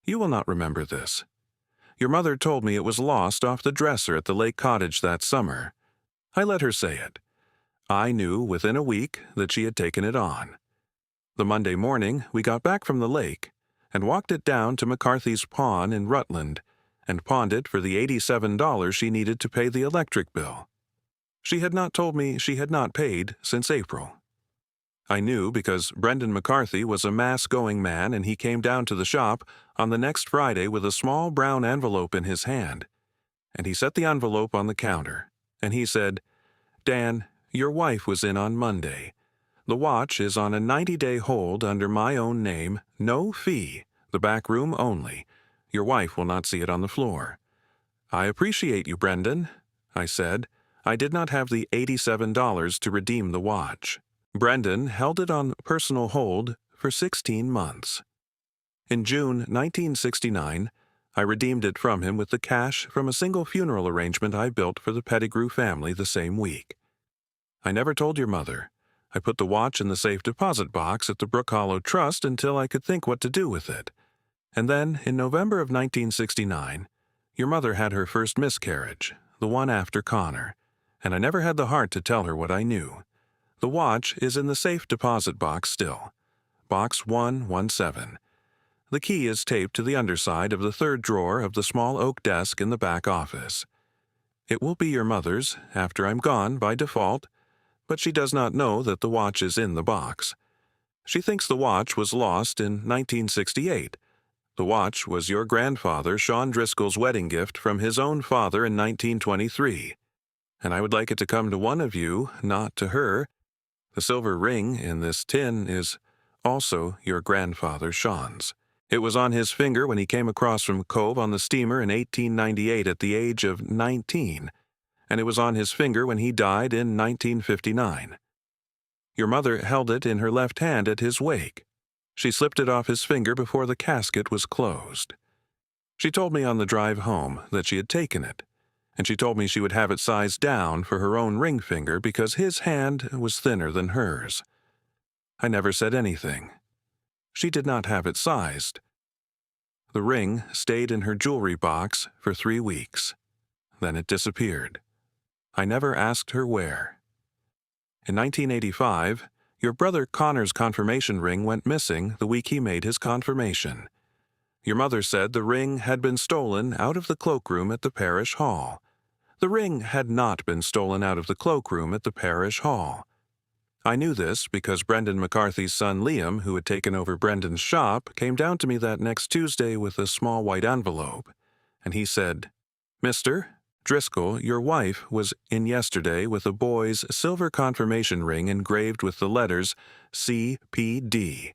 You will not remember this. Your mother told me it was lost off the dresser at the lake cottage that summer. I let her say it. I knew within a week that she had taken it on. The Monday morning, we got back from the lake and walked it down to McCarthy's pawn in Rutland and pawned it for the $87 she needed to pay the electric bill. She had not told me she had not paid since April. I knew because Brendan McCarthy was a Mass-going man and he came down to the shop on the next Friday with a small brown envelope in his hand. And he set the envelope on the counter, and he said, Dan, your wife was in on Monday. The watch is on a 90-day hold under my own name, no fee, the back room only. Your wife will not see it on the floor. I appreciate you, Brendan, I said. I did not have the $87 to redeem the watch. Brendan held it on personal hold for 16 months. In June 1969, I redeemed it from him with the cash from a single funeral arrangement I built for the Pettigrew family the same week. I never told your mother. I put the watch in the safe deposit box at the Brook Hollow Trust until I could think what to do with it. And then, in November of 1969, your mother had her first miscarriage, the one after Connor, and I never had the heart to tell her what I knew. The watch is in the safe deposit box still, box 117. The key is taped to the underside of the third drawer of the small oak desk in the back office. It will be your mother's after I'm gone by default, but she does not know that the watch is in the box. She thinks the watch was lost in 1968. The watch was your grandfather, Sean Driscoll's wedding gift from his own father in 1923. And I would like it to come to one of you, not to her. The silver ring in this tin is also your grandfather, Sean's. It was on his finger when he came across from Cove on the steamer in 1898 at the age of 19, and it was on his finger when he died in 1959. Your mother held it in her left hand at his wake. She slipped it off his finger before the casket was closed. She told me on the drive home that she had taken it, and she told me she would have it sized down for her own ring finger because his hand was thinner than hers. I never said anything. She did not have it sized. The ring stayed in her jewelry box for 3 weeks. Then it disappeared. I never asked her where. In 1985, your brother Connor's confirmation ring went missing the week he made his confirmation. Your mother said the ring had been stolen out of the cloakroom at the parish hall. The ring had not been stolen out of the cloakroom at the parish hall. I knew this because Brendan McCarthy's son Liam, who had taken over Brendan's shop, came down to me that next Tuesday with a small white envelope, and he said, "Mr. Driscoll, your wife was in yesterday with a boy's silver confirmation ring engraved with the letters CPD,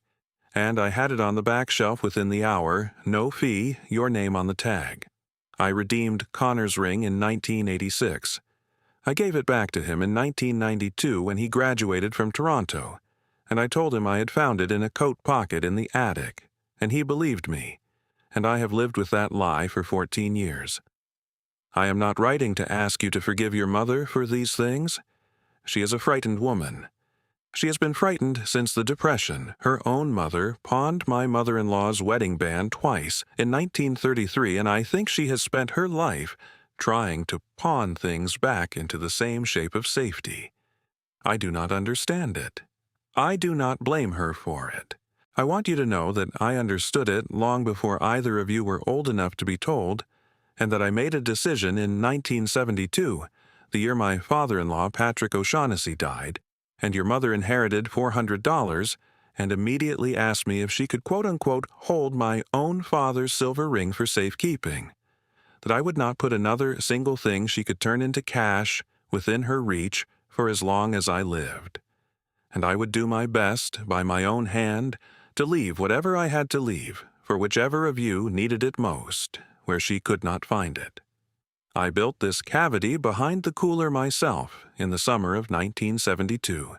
and I had it on the back shelf within the hour, no fee, your name on the tag. I redeemed Connor's ring in 1986. I gave it back to him in 1992 when he graduated from Toronto, and I told him I had found it in a coat pocket in the attic, and he believed me, and I have lived with that lie for 14 years. I am not writing to ask you to forgive your mother for these things. She is a frightened woman. She has been frightened since the Depression. Her own mother pawned my mother-in-law's wedding band twice in 1933, and I think she has spent her life trying to pawn things back into the same shape of safety. I do not understand it. I do not blame her for it. I want you to know that I understood it long before either of you were old enough to be told, and that I made a decision in 1972, the year my father-in-law Patrick O'Shaughnessy died, and your mother inherited $400 and immediately asked me if she could quote-unquote hold my own father's silver ring for safekeeping, that I would not put another single thing she could turn into cash within her reach for as long as I lived, and I would do my best by my own hand to leave whatever I had to leave for whichever of you needed it most, where she could not find it. I built this cavity behind the cooler myself in the summer of 1972.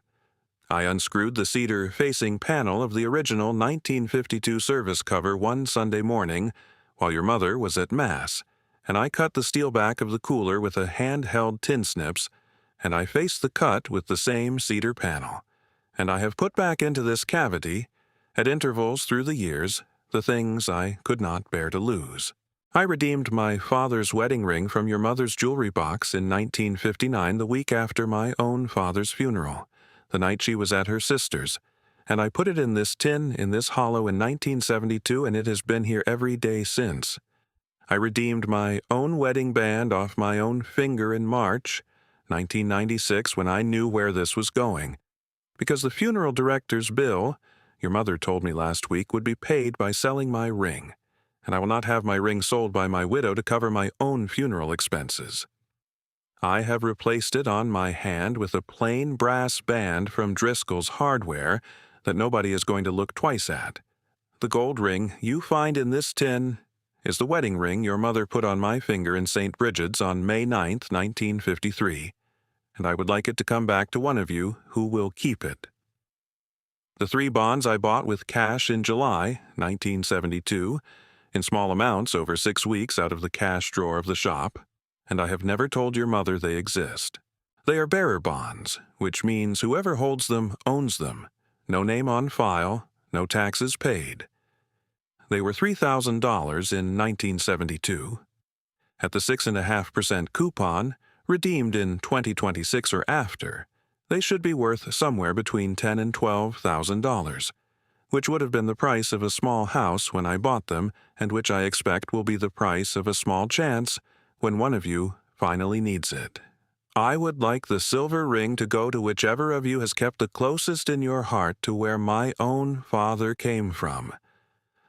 I unscrewed the cedar-facing panel of the original 1952 service cover one Sunday morning while your mother was at Mass, and I cut the steel back of the cooler with a hand-held tin snips, and I faced the cut with the same cedar panel. And I have put back into this cavity, at intervals through the years, the things I could not bear to lose. I redeemed my father's wedding ring from your mother's jewelry box in 1959, the week after my own father's funeral, the night she was at her sister's, and I put it in this tin in this hollow in 1972, and it has been here every day since. I redeemed my own wedding band off my own finger in March 1996 when I knew where this was going, because the funeral director's bill, your mother told me last week, would be paid by selling my ring, and I will not have my ring sold by my widow to cover my own funeral expenses. I have replaced it on my hand with a plain brass band from Driscoll's Hardware that nobody is going to look twice at. The gold ring you find in this tin is the wedding ring your mother put on my finger in St. Bridget's on May 9, 1953, and I would like it to come back to one of you who will keep it. The 3 bonds I bought with cash in July 1972, in small amounts over 6 weeks out of the cash drawer of the shop, and I have never told your mother they exist. They are bearer bonds, which means whoever holds them owns them. No name on file, no taxes paid. They were $3,000 in 1972. At the 6.5% coupon, redeemed in 2026 or after, they should be worth somewhere between $10,000 and $12,000, which would have been the price of a small house when I bought them, and which I expect will be the price of a small chance when one of you finally needs it. I would like the silver ring to go to whichever of you has kept the closest in your heart to where my own father came from.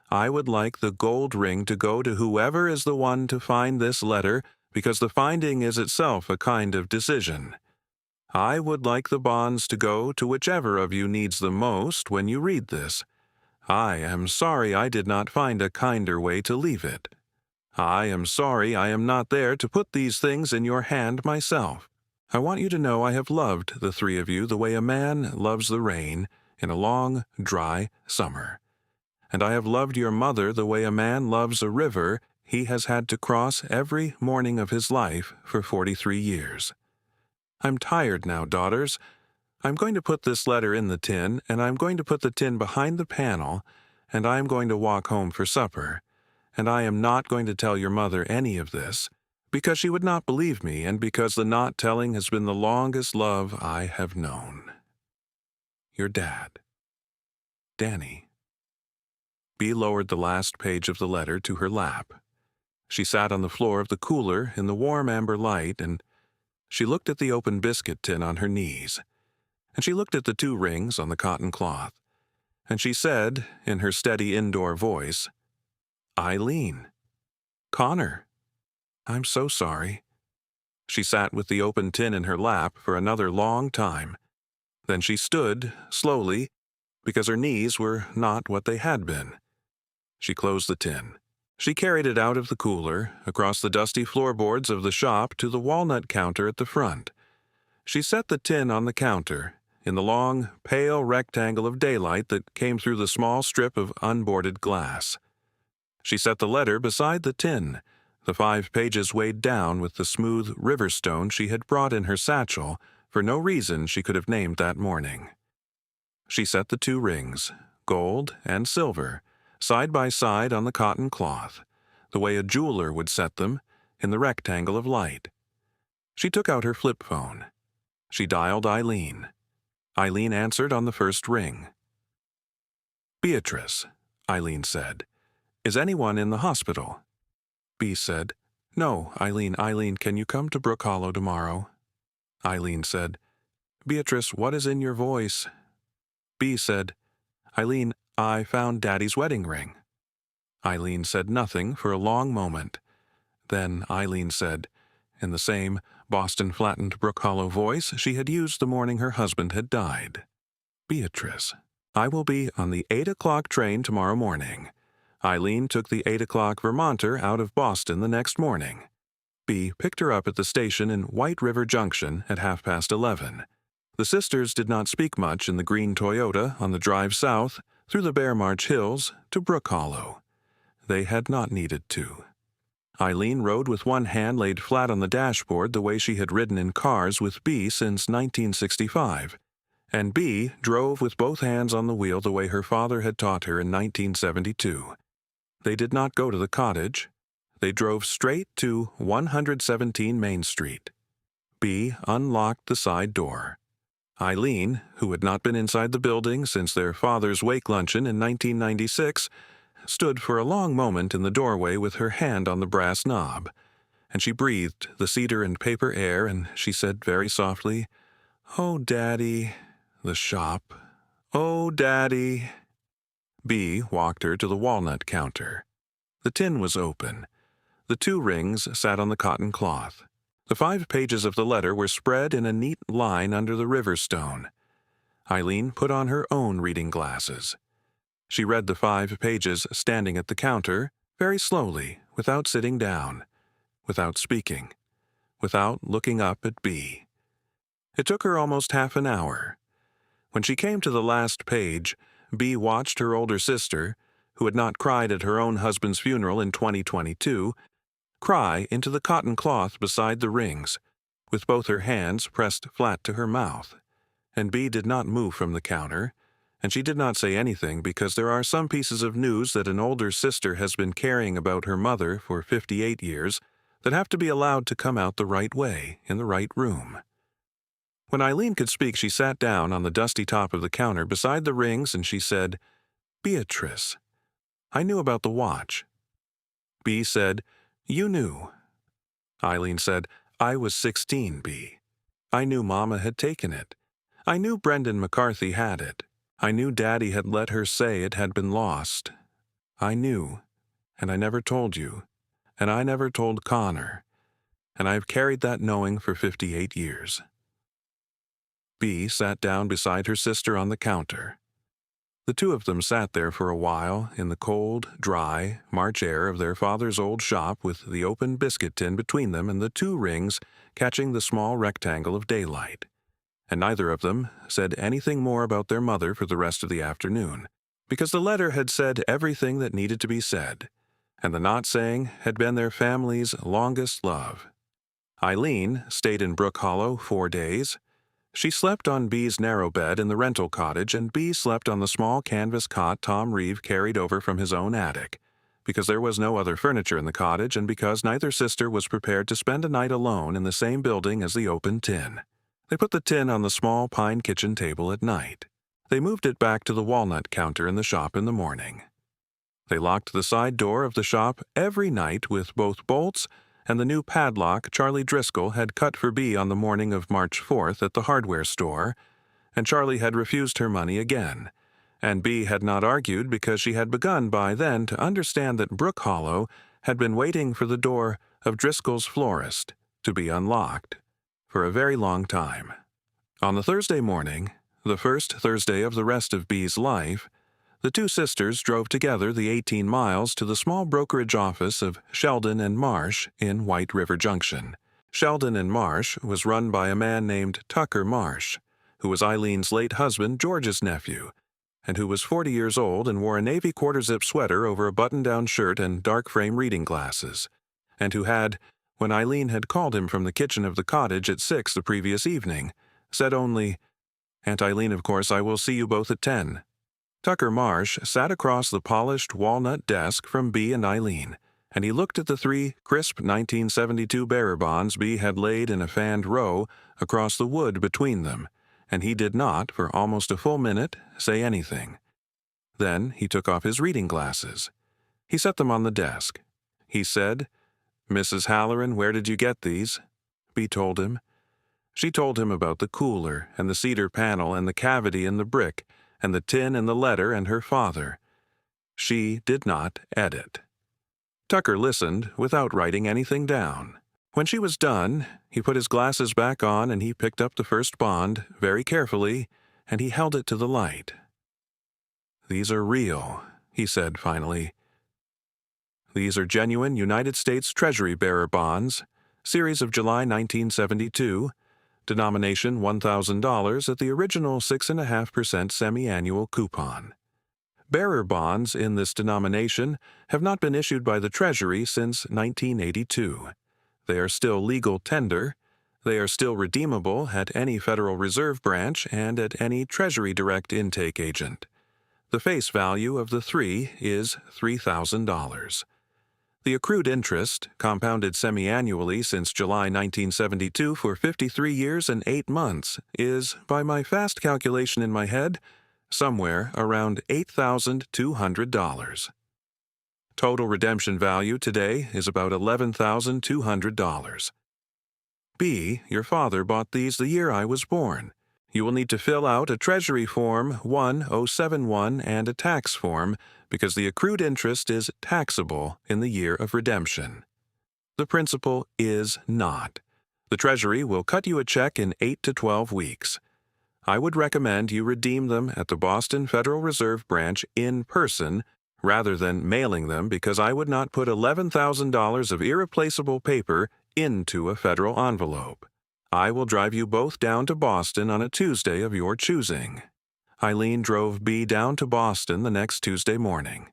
I would like the gold ring to go to whoever is the one to find this letter, because the finding is itself a kind of decision. I would like the bonds to go to whichever of you needs them most when you read this. I am sorry I did not find a kinder way to leave it. I am sorry I am not there to put these things in your hand myself. I want you to know I have loved the 3 of you the way a man loves the rain in a long, dry summer. And I have loved your mother the way a man loves a river he has had to cross every morning of his life for 43 years. I'm tired now, daughters. I'm going to put this letter in the tin, and I'm going to put the tin behind the panel, and I am going to walk home for supper, and I am not going to tell your mother any of this, because she would not believe me and because the not telling has been the longest love I have known. Your dad, Danny. Bea lowered the last page of the letter to her lap. She sat on the floor of the cooler in the warm amber light, and she looked at the open biscuit tin on her knees, and she looked at the 2 rings on the cotton cloth, and she said, in her steady indoor voice, "Eileen. Connor. I'm so sorry." She sat with the open tin in her lap for another long time. Then she stood, slowly, because her knees were not what they had been. She closed the tin. She carried it out of the cooler, across the dusty floorboards of the shop to the walnut counter at the front. She set the tin on the counter, in the long, pale rectangle of daylight that came through the small strip of unboarded glass. She set the letter beside the tin, the 5 pages weighed down with the smooth river stone she had brought in her satchel for no reason she could have named that morning. She set the 2 rings, gold and silver, side by side on the cotton cloth, the way a jeweler would set them, in the rectangle of light. She took out her flip phone. She dialed Eileen. Eileen answered on the first ring. "Beatrice," Eileen said. "Is anyone in the hospital?" Bea said, "No, Eileen, can you come to Brook Hollow tomorrow?" Eileen said, "Beatrice, what is in your voice?" Bea said, "Eileen, I found Daddy's wedding ring." Eileen said nothing for a long moment. Then Eileen said, in the same Boston-flattened Brook Hollow voice she had used the morning her husband had died, "Beatrice, I will be on the 8 o'clock train tomorrow morning." Eileen took the 8 o'clock Vermonter out of Boston the next morning. Bea picked her up at the station in White River Junction at 11:30. The sisters did not speak much in the green Toyota on the drive south through the Bear March Hills to Brook Hollow. They had not needed to. Eileen rode with one hand laid flat on the dashboard the way she had ridden in cars with Bea since 1965, and Bea drove with both hands on the wheel the way her father had taught her in 1972. They did not go to the cottage. They drove straight to 117 Main Street. Bea unlocked the side door. Eileen, who had not been inside the building since their father's wake luncheon in 1996, stood for a long moment in the doorway with her hand on the brass knob, and she breathed the cedar and paper air, and she said very softly, "Oh, Daddy." The shop. "Oh, Daddy." Bea walked her to the walnut counter. The tin was open. The 2 rings sat on the cotton cloth. The 5 pages of the letter were spread in a neat line under the river stone. Eileen put on her own reading glasses. She read the 5 pages standing at the counter, very slowly, without sitting down, without speaking, without looking up at Bea. It took her almost half an hour. When she came to the last page, Bea watched her older sister, who had not cried at her own husband's funeral in 2022, cry into the cotton cloth beside the rings, with both her hands pressed flat to her mouth. And Bea did not move from the counter, and she did not say anything because there are some pieces of news that an older sister has been carrying about her mother for 58 years that have to be allowed to come out the right way, in the right room. When Eileen could speak, she sat down on the dusty top of the counter beside the rings and she said, "Beatrice, I knew about the watch." Bea said, "You knew." Eileen said, "I was 16, Bea. I knew Mama had taken it. I knew Brendan McCarthy had it. I knew Daddy had let her say it had been lost. I knew, and I never told you, and I never told Connor, and I have carried that knowing for 58 years. Bea sat down beside her sister on the counter. The 2 of them sat there for a while in the cold, dry March air of their father's old shop with the open biscuit tin between them and the 2 rings catching the small rectangle of daylight. And neither of them said anything more about their mother for the rest of the afternoon, because the letter had said everything that needed to be said, and the not saying had been their family's longest love. Eileen stayed in Brook Hollow 4 days. She slept on B's narrow bed in the rental cottage, and B slept on the small canvas cot Tom Reeve carried over from his own attic, because there was no other furniture in the cottage and because neither sister was prepared to spend a night alone in the same building as the open tin. They put the tin on the small pine kitchen table at night. They moved it back to the walnut counter in the shop in the morning. They locked the side door of the shop every night with both bolts and the new padlock Charlie Driscoll had cut for B on the morning of March 4th at the hardware store, and Charlie had refused her money again, and B had not argued because she had begun by then to understand that Brook Hollow had been waiting for the door of Driscoll's Florist to be unlocked for a very long time. On the Thursday morning, the first Thursday of the rest of B's life, the two sisters drove together the 18 miles to the small brokerage office of Sheldon and Marsh in White River Junction. Sheldon and Marsh was run by a man named Tucker Marsh, who was Eileen's late husband George's nephew, and who was 40 years old and wore a navy quarter-zip sweater over a button-down shirt and dark-frame reading glasses, and who had, when Eileen had called him from the kitchen of the cottage at 6 the previous evening, said only, "Aunt Eileen, of course, I will see you both at 10. Tucker Marsh sat across the polished walnut desk from B and Eileen, and he looked at the 3 crisp 1972 bearer bonds B had laid in a fanned row across the wood between them, and he did not, for almost a full minute, say anything. Then he took off his reading glasses. He set them on the desk. He said, "Mrs. Halloran, where did you get these?" B told him. She told him about the cooler and the cedar panel and the cavity in the brick and the tin and the letter and her father. She did not edit. Tucker listened without writing anything down. When she was done, he put his glasses back on and he picked up the first bond very carefully, and he held it to the light. "These are real," he said finally. "These are genuine United States Treasury bearer bonds, series of July 1972, denomination $1,000 at the original 6.5% semi-annual coupon. Bearer bonds in this denomination have not been issued by the Treasury since 1982. They are still legal tender. They are still redeemable at any Federal Reserve branch and at any Treasury direct intake agent. The face value of the 3 is $3,000. The accrued interest, compounded semi-annually since July 1972 for 53 years and 8 months, is, by my fast calculation in my head, somewhere around $8,200. Total redemption value today is about $11,200. B, your father bought these the year I was born. You will need to fill out a Treasury Form 1071 and a tax form because the accrued interest is taxable in the year of redemption. The principal is not. The Treasury will cut you a check in 8 to 12 weeks. I would recommend you redeem them at the Boston Federal Reserve branch in person rather than mailing them because I would not put $11,000 of irreplaceable paper into a federal envelope. I will drive you both down to Boston on a Tuesday of your choosing." Eileen drove B down to Boston the next Tuesday morning.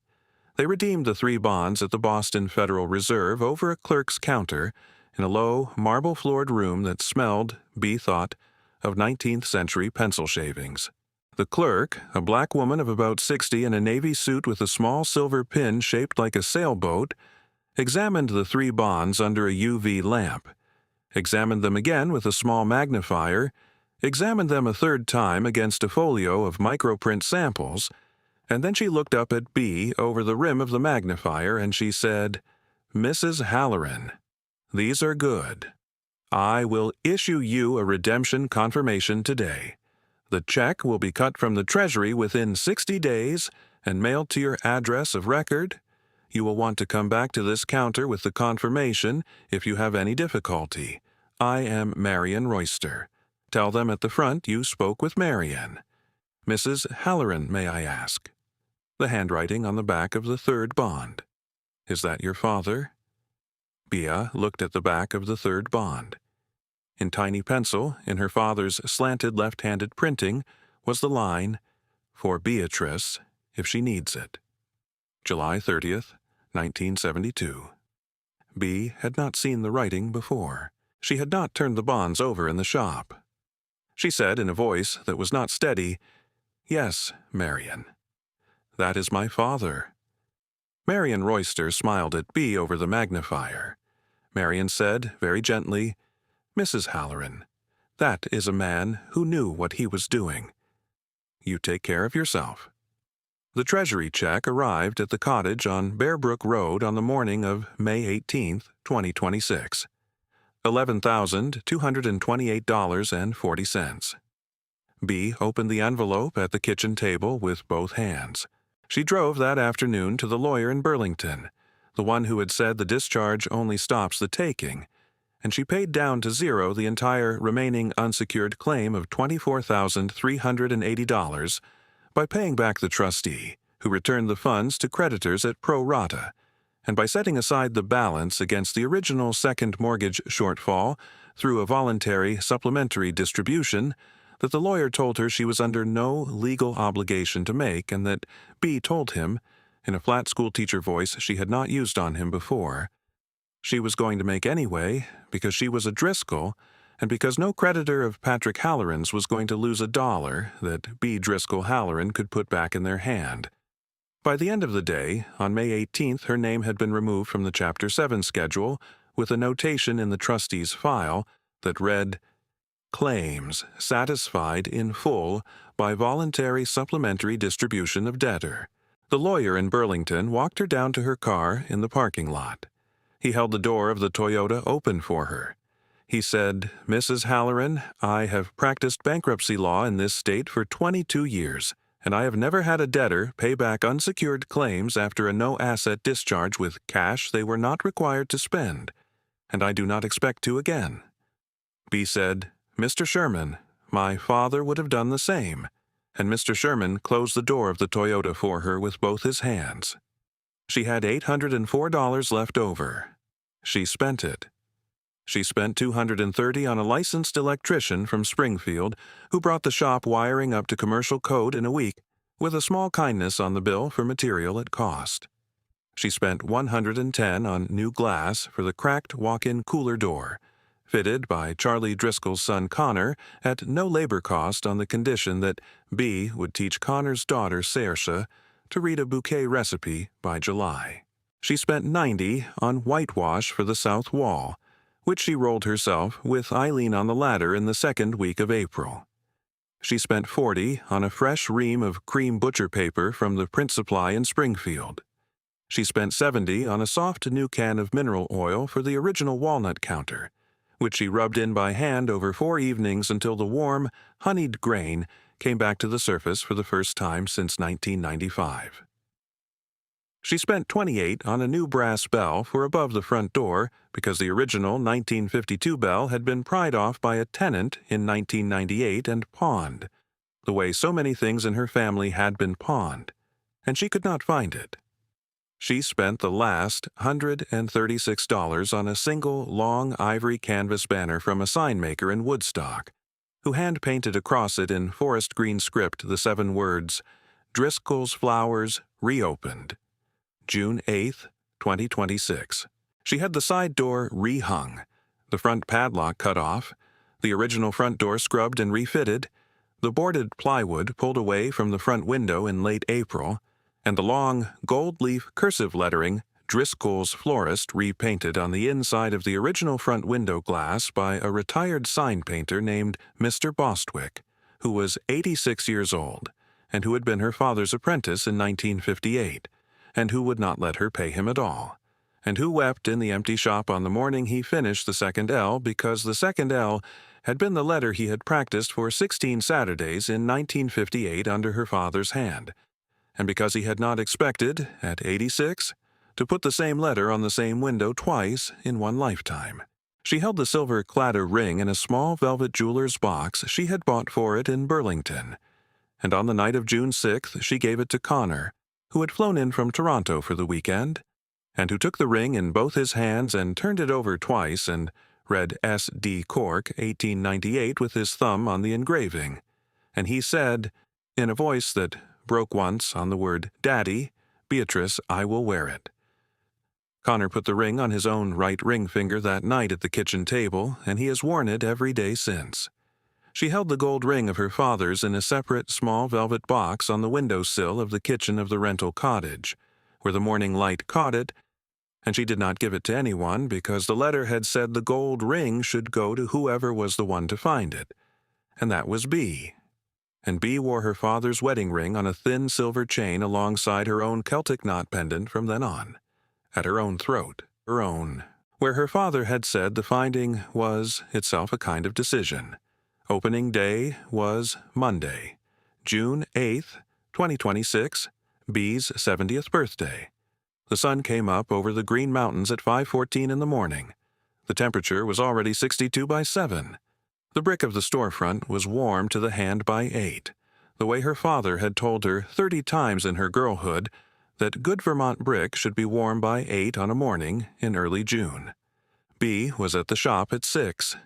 They redeemed the 3 bonds at the Boston Federal Reserve over a clerk's counter in a low, marble-floored room that smelled, B thought, of 19th century pencil shavings. The clerk, a black woman of about 60 in a navy suit with a small silver pin shaped like a sailboat, examined the 3 bonds under a UV lamp, examined them again with a small magnifier, examined them a third time against a folio of microprint samples, and then she looked up at B over the rim of the magnifier and she said, "Mrs. Halloran, these are good. I will issue you a redemption confirmation today. The check will be cut from the Treasury within 60 days and mailed to your address of record. You will want to come back to this counter with the confirmation if you have any difficulty. I am Marian Royster. Tell them at the front you spoke with Marian. Mrs. Halloran, may I ask?" The handwriting on the back of the 3rd bond. "Is that your father?" Bea looked at the back of the 3rd bond. In tiny pencil, in her father's slanted left-handed printing, was the line, "For Beatrice, if she needs it." July 30th, 1972. B had not seen the writing before. She had not turned the bonds over in the shop. She said in a voice that was not steady, "Yes, Marion. That is my father." Marion Royster smiled at B over the magnifier. Marion said, very gently, "Mrs. Halloran, that is a man who knew what he was doing. You take care of yourself." The Treasury check arrived at the cottage on Bear Brook Road on the morning of May 18, 2026. $11,228.40. B opened the envelope at the kitchen table with both hands. She drove that afternoon to the lawyer in Burlington, the one who had said the discharge only stops the taking, and she paid down to zero the entire remaining unsecured claim of $24,380 by paying back the trustee, who returned the funds to creditors at pro rata, and by setting aside the balance against the original second mortgage shortfall through a voluntary supplementary distribution that the lawyer told her she was under no legal obligation to make, and that B told him, in a flat schoolteacher voice she had not used on him before, she was going to make anyway because she was a Driscoll, and because no creditor of Patrick Halloran's was going to lose a dollar that B. Driscoll Halloran could put back in their hand. By the end of the day, on May 18th, her name had been removed from the Chapter 7 schedule with a notation in the trustee's file that read, "Claims satisfied in full by voluntary supplementary distribution of debtor." The lawyer in Burlington walked her down to her car in the parking lot. He held the door of the Toyota open for her. He said, "Mrs. Halloran, I have practiced bankruptcy law in this state for 22 years, and I have never had a debtor pay back unsecured claims after a no-asset discharge with cash they were not required to spend, and I do not expect to again." B said, "Mr. Sherman, my father would have done the same," and Mr. Sherman closed the door of the Toyota for her with both his hands. She had $804 left over. She spent it. She spent $230 on a licensed electrician from Springfield who brought the shop wiring up to commercial code in a week, with a small kindness on the bill for material at cost. She spent $110 on new glass for the cracked walk-in cooler door, fitted by Charlie Driscoll's son Connor at no labor cost on the condition that B would teach Connor's daughter Saoirse to read a bouquet recipe by July. She spent $90 on whitewash for the south wall, which she rolled herself with Eileen on the ladder in the second week of April. She spent $40 on a fresh ream of cream butcher paper from the print supply in Springfield. She spent $70 on a soft new can of mineral oil for the original walnut counter, which she rubbed in by hand over 4 evenings until the warm, honeyed grain came back to the surface for the first time since 1995. She spent $28 on a new brass bell for above the front door because the original 1952 bell had been pried off by a tenant in 1998 and pawned, the way so many things in her family had been pawned, and she could not find it. She spent the last $136 on a single long ivory canvas banner from a sign maker in Woodstock, who hand-painted across it in forest green script the 7 words, "Driscoll's Flowers Reopened. June 8, 2026. She had the side door rehung, the front padlock cut off, the original front door scrubbed and refitted, the boarded plywood pulled away from the front window in late April, and the long, gold-leaf cursive lettering Driscoll's Florist repainted on the inside of the original front window glass by a retired sign painter named Mr. Bostwick, who was 86 years old, and who had been her father's apprentice in 1958. And who would not let her pay him at all, and who wept in the empty shop on the morning he finished the second L because the second L had been the letter he had practiced for 16 Saturdays in 1958 under her father's hand, and because he had not expected, at 86, to put the same letter on the same window twice in one lifetime. She held the silver clatter ring in a small velvet jeweler's box she had bought for it in Burlington, and on the night of June 6th she gave it to Connor, who had flown in from Toronto for the weekend, and who took the ring in both his hands and turned it over twice and read S.D. Cork, 1898, with his thumb on the engraving. And he said, in a voice that broke once on the word "Daddy, Beatrice, I will wear it." Connor put the ring on his own right ring finger that night at the kitchen table, and he has worn it every day since. She held the gold ring of her father's in a separate small velvet box on the windowsill of the kitchen of the rental cottage, where the morning light caught it, and she did not give it to anyone because the letter had said the gold ring should go to whoever was the one to find it, and that was Bea. And Bea wore her father's wedding ring on a thin silver chain alongside her own Celtic knot pendant from then on, at her own throat, her own, where her father had said the finding was itself a kind of decision. Opening day was Monday, June 8th, 2026, Bea's 70th birthday. The sun came up over the Green Mountains at 5:14 in the morning. The temperature was already 62 by 7. The brick of the storefront was warm to the hand by 8, the way her father had told her 30 times in her girlhood that good Vermont brick should be warm by 8 on a morning in early June. Bea was at the shop at 6.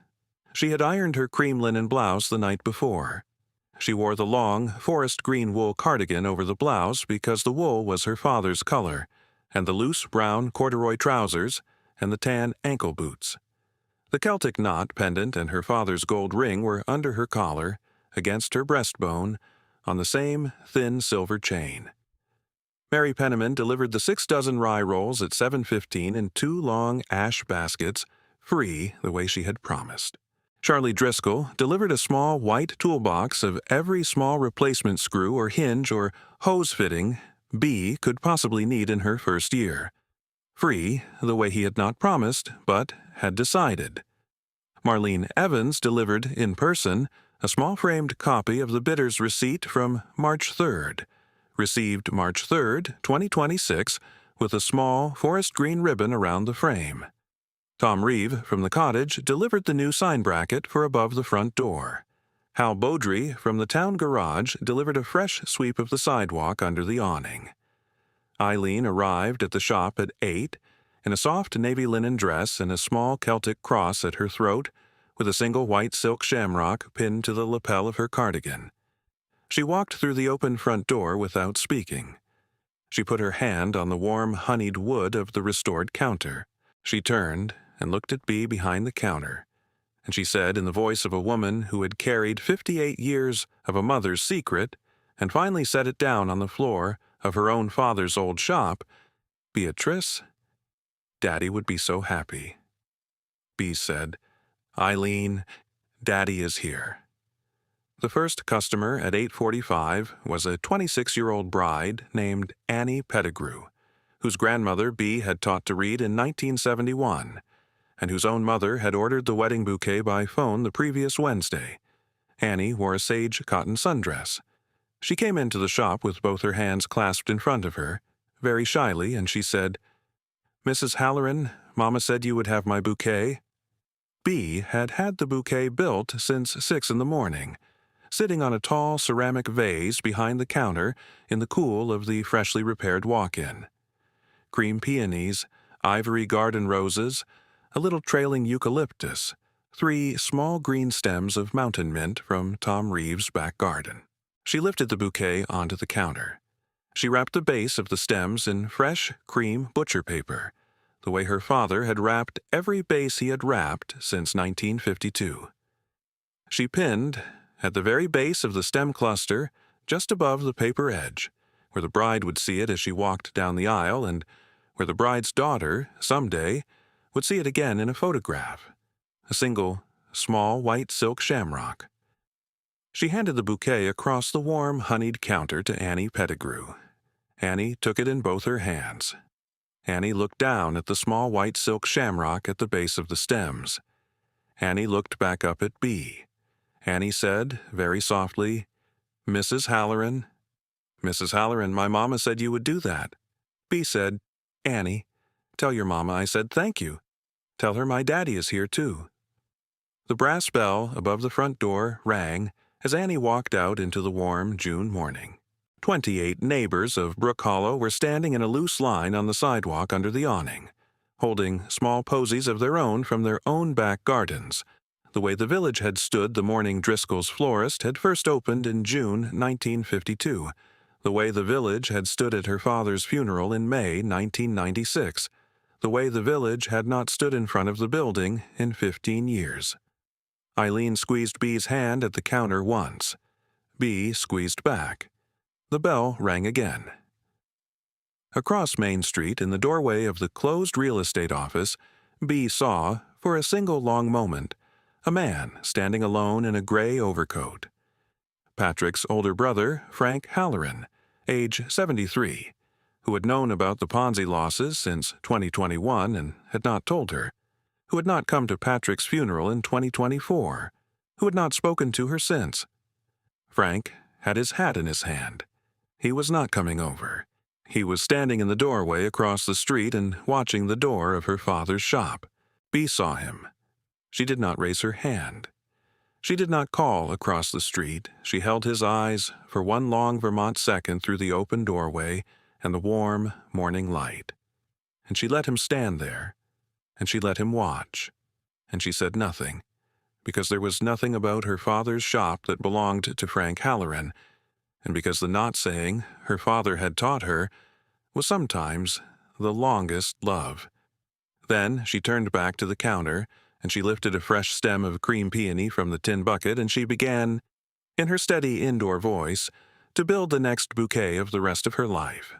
She had ironed her cream linen blouse the night before. She wore the long, forest green wool cardigan over the blouse because the wool was her father's color, and the loose brown corduroy trousers and the tan ankle boots. The Celtic knot pendant and her father's gold ring were under her collar, against her breastbone, on the same thin silver chain. Mary Penniman delivered the 6 dozen rye rolls at 7:15 in 2 long ash baskets, free the way she had promised. Charlie Driscoll delivered a small white toolbox of every small replacement screw or hinge or hose fitting Bea could possibly need in her first year. Free the way he had not promised, but had decided. Marlene Evans delivered, in person, a small framed copy of the bidder's receipt from March 3rd, received March 3rd, 2026, with a small forest green ribbon around the frame. Tom Reeve from the cottage delivered the new sign bracket for above the front door. Hal Beaudry from the town garage delivered a fresh sweep of the sidewalk under the awning. Eileen arrived at the shop at 8 in a soft navy linen dress and a small Celtic cross at her throat, with a single white silk shamrock pinned to the lapel of her cardigan. She walked through the open front door without speaking. She put her hand on the warm, honeyed wood of the restored counter. She turned and looked at Bea behind the counter, and she said in the voice of a woman who had carried 58 years of a mother's secret and finally set it down on the floor of her own father's old shop, "Beatrice, Daddy would be so happy." Bea said, "Eileen, Daddy is here." The first customer at 8:45 was a 26-year-old bride named Annie Pettigrew, whose grandmother Bea had taught to read in 1971, and whose own mother had ordered the wedding bouquet by phone the previous Wednesday. Annie wore a sage cotton sundress. She came into the shop with both her hands clasped in front of her, very shyly, and she said, "Mrs. Halloran, Mama said you would have my bouquet." Bea had had the bouquet built since 6 in the morning, sitting on a tall ceramic vase behind the counter in the cool of the freshly repaired walk-in. Cream peonies, ivory garden roses, a little trailing eucalyptus, 3 small green stems of mountain mint from Tom Reeve's back garden. She lifted the bouquet onto the counter. She wrapped the base of the stems in fresh cream butcher paper, the way her father had wrapped every base he had wrapped since 1952. She pinned, at the very base of the stem cluster, just above the paper edge, where the bride would see it as she walked down the aisle and where the bride's daughter, someday, would see it again in a photograph, a single, small white silk shamrock. She handed the bouquet across the warm, honeyed counter to Annie Pettigrew. Annie took it in both her hands. Annie looked down at the small white silk shamrock at the base of the stems. Annie looked back up at Bea. Annie said, very softly, "Mrs. Halloran, Mrs. Halloran, my mama said you would do that." Bea said, "Annie, tell your mama I said thank you. Tell her my daddy is here too." The brass bell above the front door rang as Annie walked out into the warm June morning. 28 neighbors of Brook Hollow were standing in a loose line on the sidewalk under the awning, holding small posies of their own from their own back gardens, the way the village had stood the morning Driscoll's Florist had first opened in June 1952, the way the village had stood at her father's funeral in May 1996, the way the village had not stood in front of the building in 15 years. Eileen squeezed Bee's hand at the counter once. Bee squeezed back. The bell rang again. Across Main Street, in the doorway of the closed real estate office, Bee saw, for a single long moment, a man standing alone in a gray overcoat. Patrick's older brother, Frank Halloran, age 73, who had known about the Ponzi losses since 2021 and had not told her, who had not come to Patrick's funeral in 2024, who had not spoken to her since. Frank had his hat in his hand. He was not coming over. He was standing in the doorway across the street and watching the door of her father's shop. Bee saw him. She did not raise her hand. She did not call across the street. She held his eyes for one long Vermont second through the open doorway and the warm morning light. And she let him stand there, and she let him watch, and she said nothing, because there was nothing about her father's shop that belonged to Frank Halloran, and because the not saying her father had taught her was sometimes the longest love. Then she turned back to the counter, and she lifted a fresh stem of cream peony from the tin bucket, and she began, in her steady indoor voice, to build the next bouquet of the rest of her life.